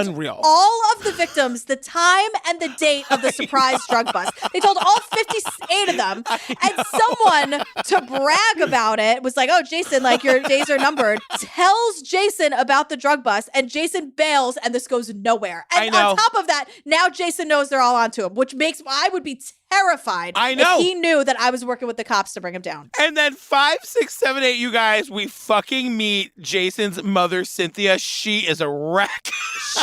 all of the victims the time and the date of the surprise drug bust. They told all 58 of them. And someone, to brag about it, was like, oh, Jason, like, your days are numbered. Tells Jason about the drug bust, and Jason bails, and this goes nowhere. And on top of that, now Jason knows they're all onto him, which makes, I would be terrified if he knew that I was working with the cops to bring him down. And then 5, 6, 7, 8, you guys, we fucking meet Jason's mother, Cynthia. She is a wreck.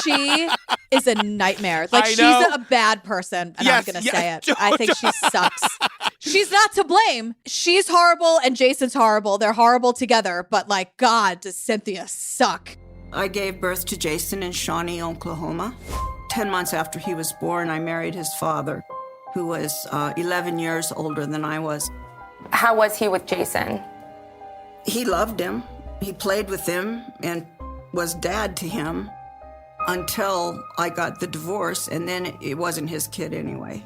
She is a nightmare. Like, she's a bad person, and I'm going to say it. I think she sucks. She's not to blame. She's horrible and Jason's horrible. They're horrible together. But like, God, does Cynthia suck. I gave birth to Jason in Shawnee, Oklahoma. 10 months after he was born, I married his father, who was 11 years older than I was. How was he with Jason? He loved him. He played with him and was dad to him until I got the divorce, and then it wasn't his kid anyway.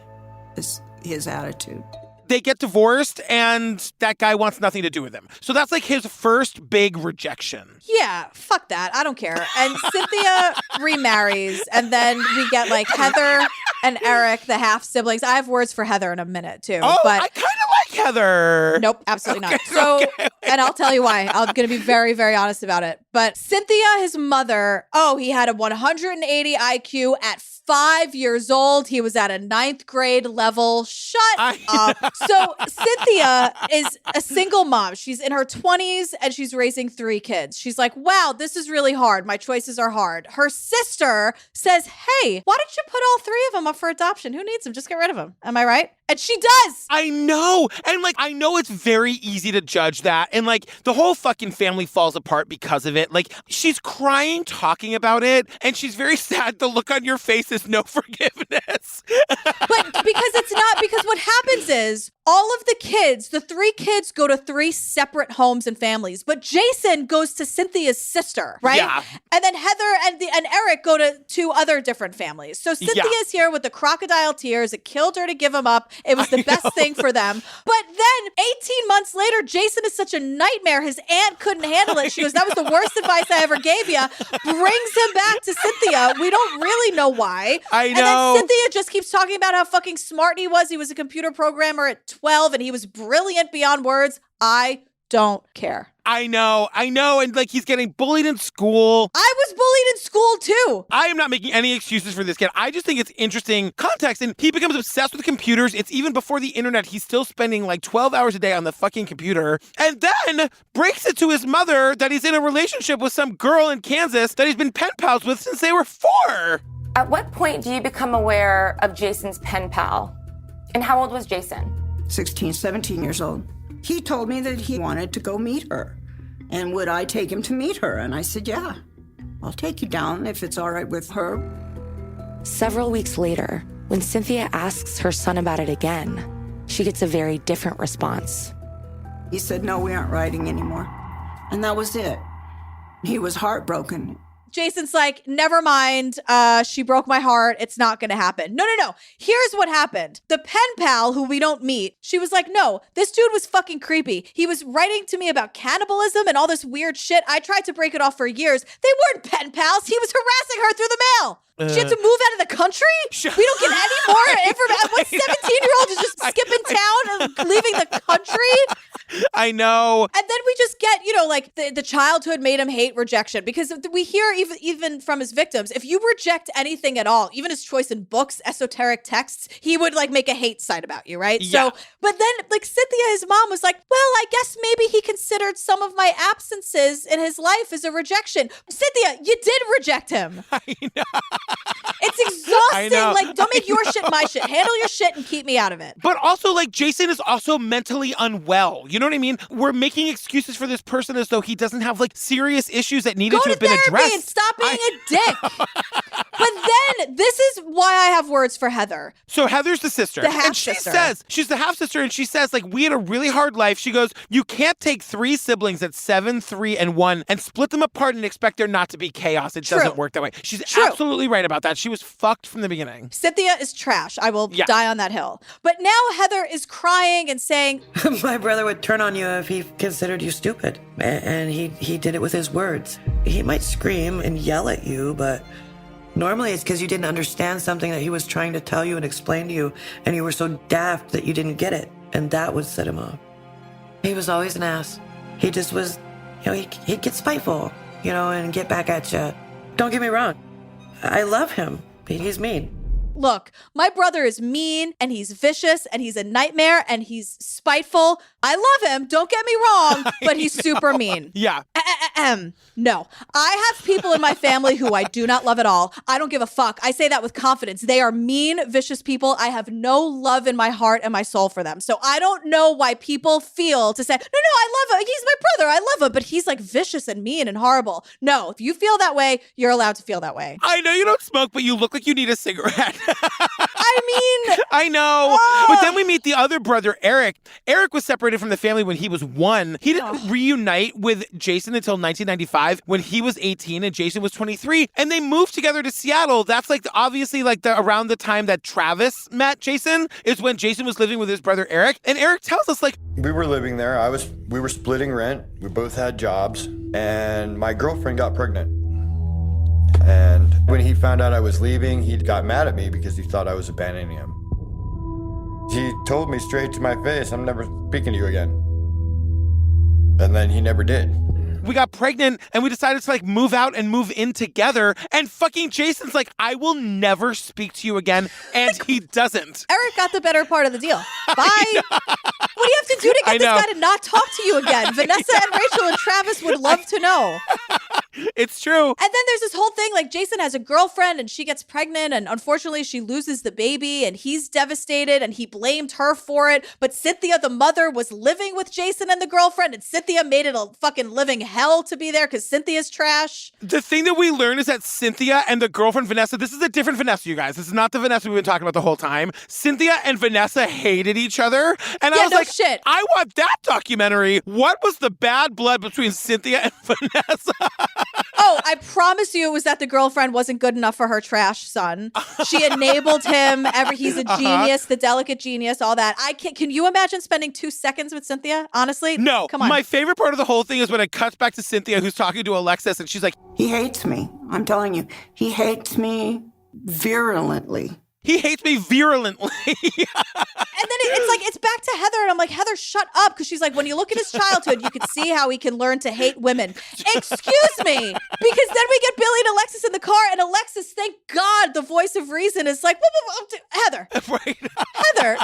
It's his attitude. They get divorced, and that guy wants nothing to do with him. So that's like his first big rejection. Yeah, fuck that. I don't care. And Cynthia remarries, and then we get like Heather and Eric, the half siblings. I have words for Heather in a minute too. Oh, but I kind of like Heather. Nope, absolutely not. So, and I'll tell you why. I'm going to be very, very honest about it. But Cynthia, his mother, he had a 180 IQ at 5 years old. He was at a 9th grade level. Shut up. So Cynthia is a single mom. She's in her 20s and she's raising 3 kids. She's like, wow, this is really hard. My choices are hard. Her sister says, hey, why don't you put all 3 of them up for adoption? Who needs them? Just get rid of them. Am I right? And she does. I know. And like, I know it's very easy to judge that. And like, the whole fucking family falls apart because of it. Like, she's crying talking about it. And she's very sad. The look on your face is no forgiveness. But because what happens is all of the kids, the 3 kids go to 3 separate homes and families. But Jason goes to Cynthia's sister, right? Yeah. And then Heather and Eric go to 2 other different families. So Cynthia's here with the crocodile tears. It killed her to give him up. It was the best thing for them. But then 18 months later, Jason is such a nightmare. His aunt couldn't handle it. She goes, that was the worst advice I ever gave you. Brings him back to Cynthia. We don't really know why. I know. And then Cynthia just keeps talking about how fucking smart he was. He was a computer programmer at 12 and he was brilliant beyond words. I don't care. I know. And like, he's getting bullied in school. I was bullied in school too. I am not making any excuses for this kid. I just think it's interesting context. And he becomes obsessed with computers. It's even before the internet. He's still spending like 12 hours a day on the fucking computer. And then breaks it to his mother that he's in a relationship with some girl in Kansas that he's been pen pals with since they were 4. At what point do you become aware of Jason's pen pal? And how old was Jason? 16, 17 years old. He told me that he wanted to go meet her. And would I take him to meet her? And I said, yeah, I'll take you down if it's all right with her. Several weeks later, when Cynthia asks her son about it again, she gets a very different response. He said, no, we aren't riding anymore. And that was it. He was heartbroken. Jason's like, never mind. She broke my heart. It's not going to happen. No. Here's what happened. The pen pal who we don't meet, she was like, no, this dude was fucking creepy. He was writing to me about cannibalism and all this weird shit. I tried to break it off for years. They weren't pen pals. He was harassing her through the mail. She had to move out of the country? We don't get any more information. What 17-year-old is just skipping town and leaving the country? I know. And then we just get, like the childhood made him hate rejection, because we hear even from his victims, if you reject anything at all, even his choice in books, esoteric texts, he would like make a hate site about you, right? Yeah. So, but then like Cynthia, his mom was like, well, I guess maybe he considered some of my absences in his life as a rejection. Cynthia, you did reject him. I know. It's exhausting. Like, don't make your shit my shit. Handle your shit and keep me out of it. But also, like, Jason is also mentally unwell. You know what I mean? We're making excuses for this person as though he doesn't have, like, serious issues that needed to have been addressed. And stop being a dick. But then, this is why I have words for Heather. So Heather's the sister. The half-sister. And she says, she's the half-sister, and she says, like, we had a really hard life. She goes, you can't take 3 siblings at 7, 3, and 1 and split them apart and expect there not to be chaos. It doesn't work that way. She's absolutely right about that. She was fucked from the beginning. Cynthia is trash. I will die on that hill. But now Heather is crying and saying, my brother would turn on you if he considered you stupid. And he did it with his words. He might scream and yell at you, but normally it's because you didn't understand something that he was trying to tell you and explain to you, and you were so daft that you didn't get it, and that would set him off. He was always an ass. He just was, he'd get spiteful, and get back at you. Don't get me wrong. I love him. He's mean. Look, my brother is mean and he's vicious and he's a nightmare and he's spiteful. I love him. Don't get me wrong, but he's super mean. Yeah. No. I have people in my family who I do not love at all. I don't give a fuck. I say that with confidence. They are mean, vicious people. I have no love in my heart and my soul for them. So I don't know why people feel to say, no, I love him. He's my brother. I love him. But he's like vicious and mean and horrible. No, if you feel that way, you're allowed to feel that way. I know you don't smoke, but you look like you need a cigarette. I mean, I know. But then we meet the other brother, Eric. Eric was separated from the family when he was 1. He didn't reunite with Jason until 1995 when he was 18 and Jason was 23. And they moved together to Seattle. That's like obviously like around the time that Travis met Jason is when Jason was living with his brother, Eric. And Eric tells us like, we were living there. We were splitting rent. We both had jobs and my girlfriend got pregnant. And when he found out I was leaving, he got mad at me because he thought I was abandoning him. He told me straight to my face, I'm never speaking to you again. And then he never did. We got pregnant and we decided to like move out and move in together. And fucking Jason's like, I will never speak to you again. And he doesn't. Eric got the better part of the deal. Bye. What do you have to do to get this guy to not talk to you again? Vanessa and Rachel and Travis would love to know. It's true. And then there's this whole thing like Jason has a girlfriend and she gets pregnant and unfortunately she loses the baby and he's devastated and he blamed her for it. But Cynthia, the mother, was living with Jason and the girlfriend and Cynthia made it a fucking living hell to be there because Cynthia's trash. The thing that we learn is that Cynthia and the girlfriend Vanessa, this is a different Vanessa, you guys. This is not the Vanessa we've been talking about the whole time. Cynthia and Vanessa hated each other. And I was like, shit. I want that documentary. What was the bad blood between Cynthia and Vanessa? Oh, I promise you it was that the girlfriend wasn't good enough for her trash son. She enabled him. He's a genius, the delicate genius, all that. Can you imagine spending 2 seconds with Cynthia? Honestly? No. Come on. My favorite part of the whole thing is when it cuts back to Cynthia, who's talking to Alexis, and she's like, he hates me. I'm telling you, he hates me virulently. He hates me virulently. And then it's back to Heather. And I'm like, Heather, shut up. Because she's like, when you look at his childhood, you can see how he can learn to hate women. Excuse me. Because then we get Billy and Alexis in the car. And Alexis, thank God, the voice of reason is like, Heather. Right. Heather.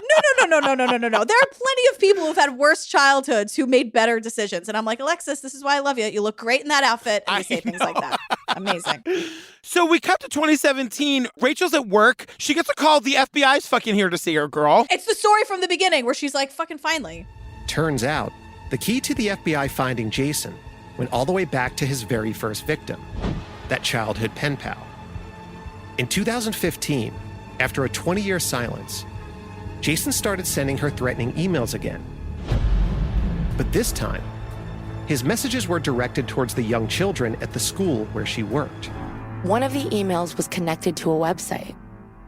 No. There are plenty of people who've had worse childhoods who made better decisions. And I'm like, Alexis, this is why I love you. You look great in that outfit. And you say things like that. Amazing. So we cut to 2017. Rachel's at work. She gets a call. The FBI's fucking here to see her, girl. It's the story from the beginning where she's like, fucking finally. Turns out, the key to the FBI finding Jason went all the way back to his very first victim, that childhood pen pal. In 2015, after a 20-year silence, Jason started sending her threatening emails again. But this time, his messages were directed towards the young children at the school where she worked. One of the emails was connected to a website.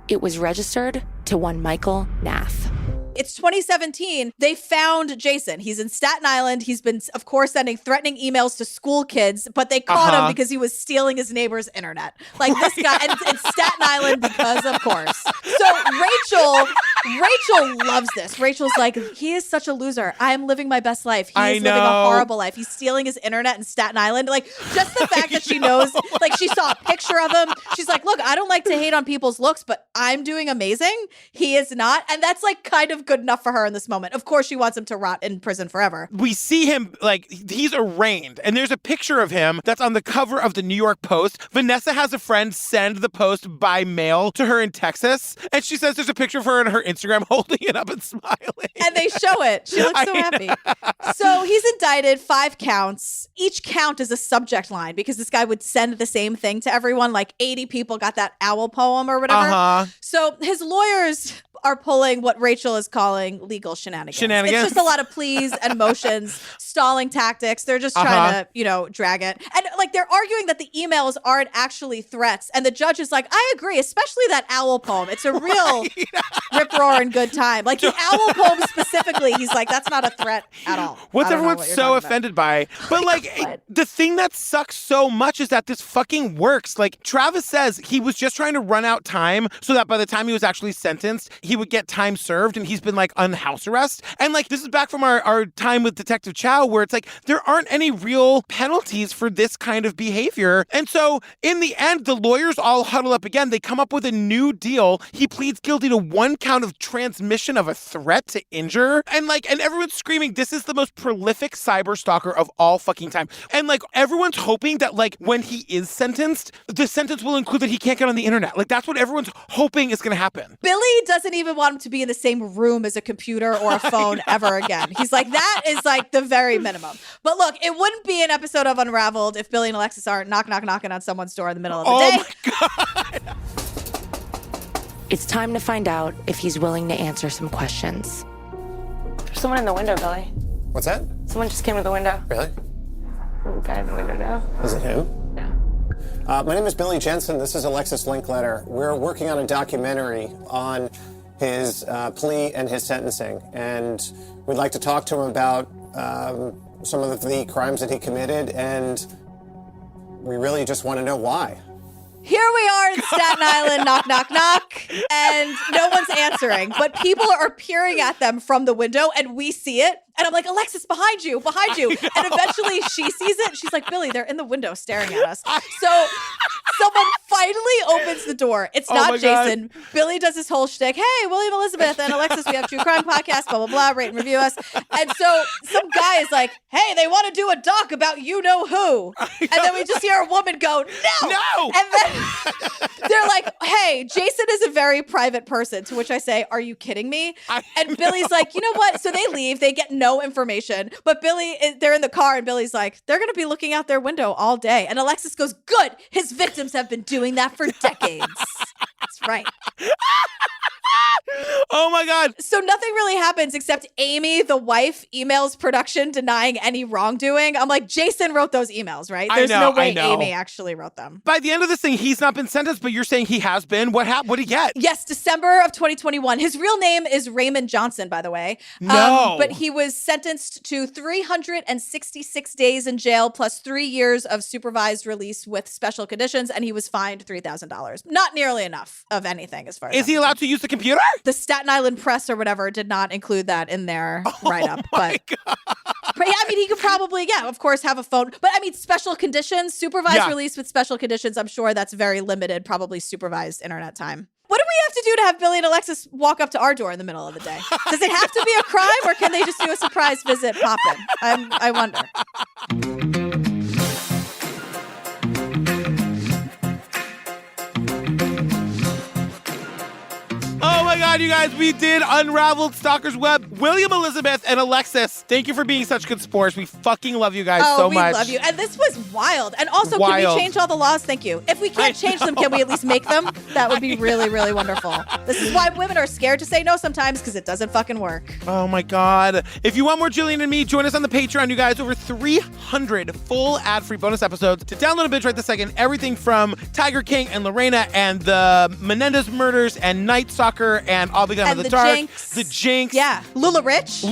It was registered to one Michael Nath. It's 2017. They found Jason. He's in Staten Island. He's been, of course, sending threatening emails to school kids, but they caught him because he was stealing his neighbor's internet. Like this guy, and it's Staten Island because, of course. So Rachel loves this. Rachel's like, he is such a loser. I'm living my best life. He is living a horrible life. He's stealing his internet in Staten Island. Like, just the fact that she knows, like, she saw a picture of him. She's like, look, I don't like to hate on people's looks, but I'm doing amazing. He is not. And that's like kind of good enough for her in this moment. Of course, she wants him to rot in prison forever. We see him, like, he's arraigned, and there's a picture of him that's on the cover of the New York Post. Vanessa has a friend send the Post by mail to her in Texas, and she says there's a picture of her on her Instagram holding it up and smiling. And they show it. She looks so happy. So he's indicted, 5 counts. Each count is a subject line because this guy would send the same thing to everyone. Like 80 people got that owl poem or whatever. So his lawyers are pulling what Rachel is calling legal shenanigans. It's just a lot of pleas and motions, stalling tactics. They're just trying to, drag it. And like they're arguing that the emails aren't actually threats. And the judge is like, I agree, especially that owl poem. It's a real rip-roaring good time. Like the owl poem specifically, he's like, that's not a threat at all. What's everyone so offended by? But like the thing that sucks so much is that this fucking works. Like Travis says he was just trying to run out time so that by the time he was actually sentenced, he would get time served, and he's been like on house arrest. And like this is back from our time with Detective Chow, where it's like there aren't any real penalties for this kind of behavior. And so in the end, the lawyers all huddle up again. They come up with a new deal. He pleads guilty to 1 count of transmission of a threat to injure. And everyone's screaming, this is the most prolific cyber stalker of all fucking time. And everyone's hoping that when he is sentenced, the sentence will include that he can't get on the internet. That's what everyone's hoping is going to happen. Billy doesn't even want him to be in the same room as a computer or a phone ever again. He's like, that is the very minimum. But look, it wouldn't be an episode of Unraveled if Billy and Alexis aren't knocking on someone's door in the middle of the day. Oh my God. It's time to find out if he's willing to answer some questions. There's someone in the window, Billy. What's that? Someone just came to the window. Really? The guy in the window now. Is it him? Yeah. My name is Billy Jensen. This is Alexis Linkletter. We're working on a documentary on his plea and his sentencing, and we'd like to talk to him about some of the crimes that he committed, and we really just want to know why. Here we are in Staten Island, knock, knock, knock, and no one's answering. But people are peering at them from the window, and we see it. And I'm like, Alexis, behind you. And eventually she sees it. She's like, Billy, they're in the window staring at us. So someone finally opens the door. It's not Jason. God. Billy does his whole shtick. Hey, William, Elizabeth, and Alexis, we have True Crime Podcast, blah, blah, blah, rate and review us. And so some guy is like, hey, they want to do a doc about you-know-who. And then we just hear a woman go, no. And then they're like, hey, Jason is a very private person, to which I say, are you kidding me? And Billy's like, you know what? So they leave. They get no information. But they're in the car, and Billy's like, they're going to be looking out their window all day. And Alexis goes, good. His victims have been doing that for decades. That's right. Oh my God. So nothing really happens except Amy, the wife, emails production denying any wrongdoing. I'm like, Jason wrote those emails, right? There's no way Amy actually wrote them. By the end of this thing, he's not been sentenced, but you're saying he has been. What happened? What did he get? Yes, December of 2021. His real name is Raymond Johnson, by the way. No. But he was sentenced to 366 days in jail plus 3 years of supervised release with special conditions, and he was fined $3,000. Not nearly enough of anything as far as Is he allowed to use the computer? The Staten Island Press or whatever did not include that in their write-up. But yeah, I mean, he could probably, of course, have a phone. But I mean, special conditions, supervised release with special conditions, I'm sure that's very limited, probably supervised internet time. What do we have to do to have Billy and Alexis walk up to our door in the middle of the day? Does it have to be a crime, or can they just do a surprise visit pop-in? I wonder. Oh my God, you guys, we did Unraveled, Stalker's Web. William, Elizabeth, and Alexis, thank you for being such good sport. We fucking love you guys so much. We love you. And this was wild. And also, can we change all the laws? Thank you. If we can't change them, can we at least make them? That would be really, really wonderful. This is why women are scared to say no sometimes, because it doesn't fucking work. Oh my God. If you want more Gillian and me, join us on the Patreon, you guys. Over 300 full ad-free bonus episodes. To download and binge right this second, everything from Tiger King and Lorena and the Menendez murders and Night Stalker and All Begun in the Dark. The Jinx. Yeah. Lula Rich.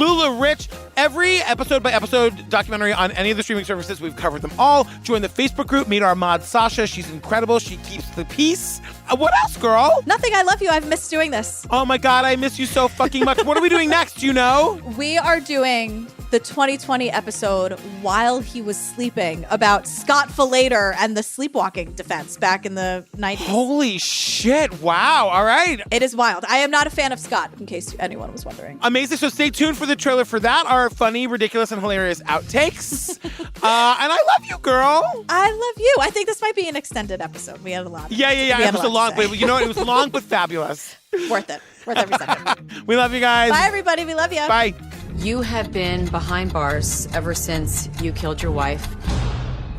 Every episode by episode documentary on any of the streaming services. We've covered them all. Join the Facebook group. Meet our mod, Sasha. She's incredible. She keeps the peace. What else, girl? Nothing. I love you. I've missed doing this. Oh my God, I miss you so fucking much. What are we doing next? Do you know? We are doing the 2020 episode While He Was Sleeping about Scott Falater and the sleepwalking defense back in the 90s. Holy shit. Wow. All right. It is wild. I am not a fan of Scott, in case anyone was wondering. Amazing. So stay tuned for the trailer for that. Our funny, ridiculous, and hilarious outtakes. And I love you, girl. I love you. I think this might be an extended episode. We had a lot. Yeah. It was a long, but you know what? It was long but fabulous. Worth it. Worth every second. We love you guys. Bye, everybody. We love you. Bye. You have been behind bars ever since you killed your wife.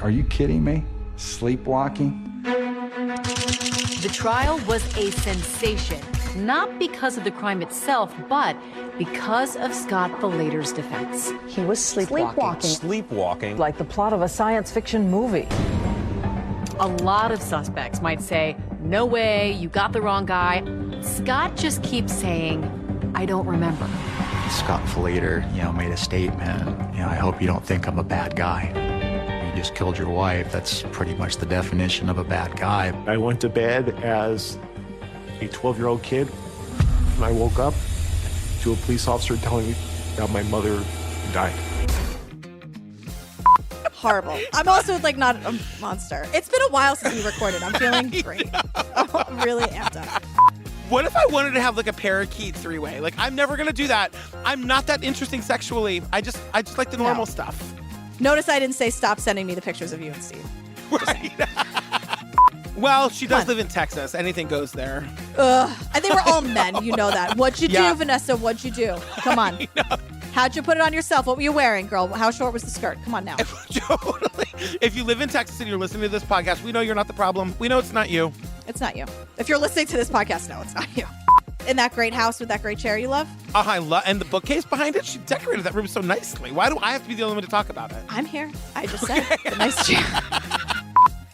Are you kidding me? Sleepwalking? The trial was a sensation, not because of the crime itself, but because of Scott Falater's defense. He was sleepwalking. Sleepwalking? Like the plot of a science fiction movie. A lot of suspects might say, no way, you got the wrong guy. Scott just keeps saying, I don't remember. Scott Falater, made a statement. I hope you don't think I'm a bad guy. You just killed your wife. That's pretty much the definition of a bad guy. I went to bed as a 12-year-old kid, and I woke up to a police officer telling me that my mother died. horrible. I'm also like not a monster. It's been a while since we recorded. I'm feeling great. I'm really amped up. What if I wanted to have like a parakeet three-way? Like, I'm never gonna do that. I'm not that interesting sexually. I just like the normal stuff. Notice I didn't say stop sending me the pictures of you and Steve. Right. Well, she does live in Texas. Anything goes there. Ugh. And they were all men. You know that. What'd you do, Vanessa? What'd you do? Come on. How'd you put it on yourself? What were you wearing, girl? How short was the skirt? Come on now. Totally. If you live in Texas and you're listening to this podcast, we know you're not the problem. We know it's not you. It's not you. If you're listening to this podcast, no, it's not you. In that great house with that great chair you love? I love, and the bookcase behind it, she decorated that room so nicely. Why do I have to be the only one to talk about it? I'm here. I just said it's a nice chair.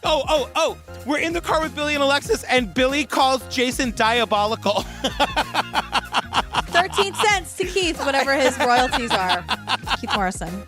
Oh, we're in the car with Billy and Alexis, and Billy calls Jason diabolical. 13 cents to Keith, whatever his royalties are. Keith Morrison.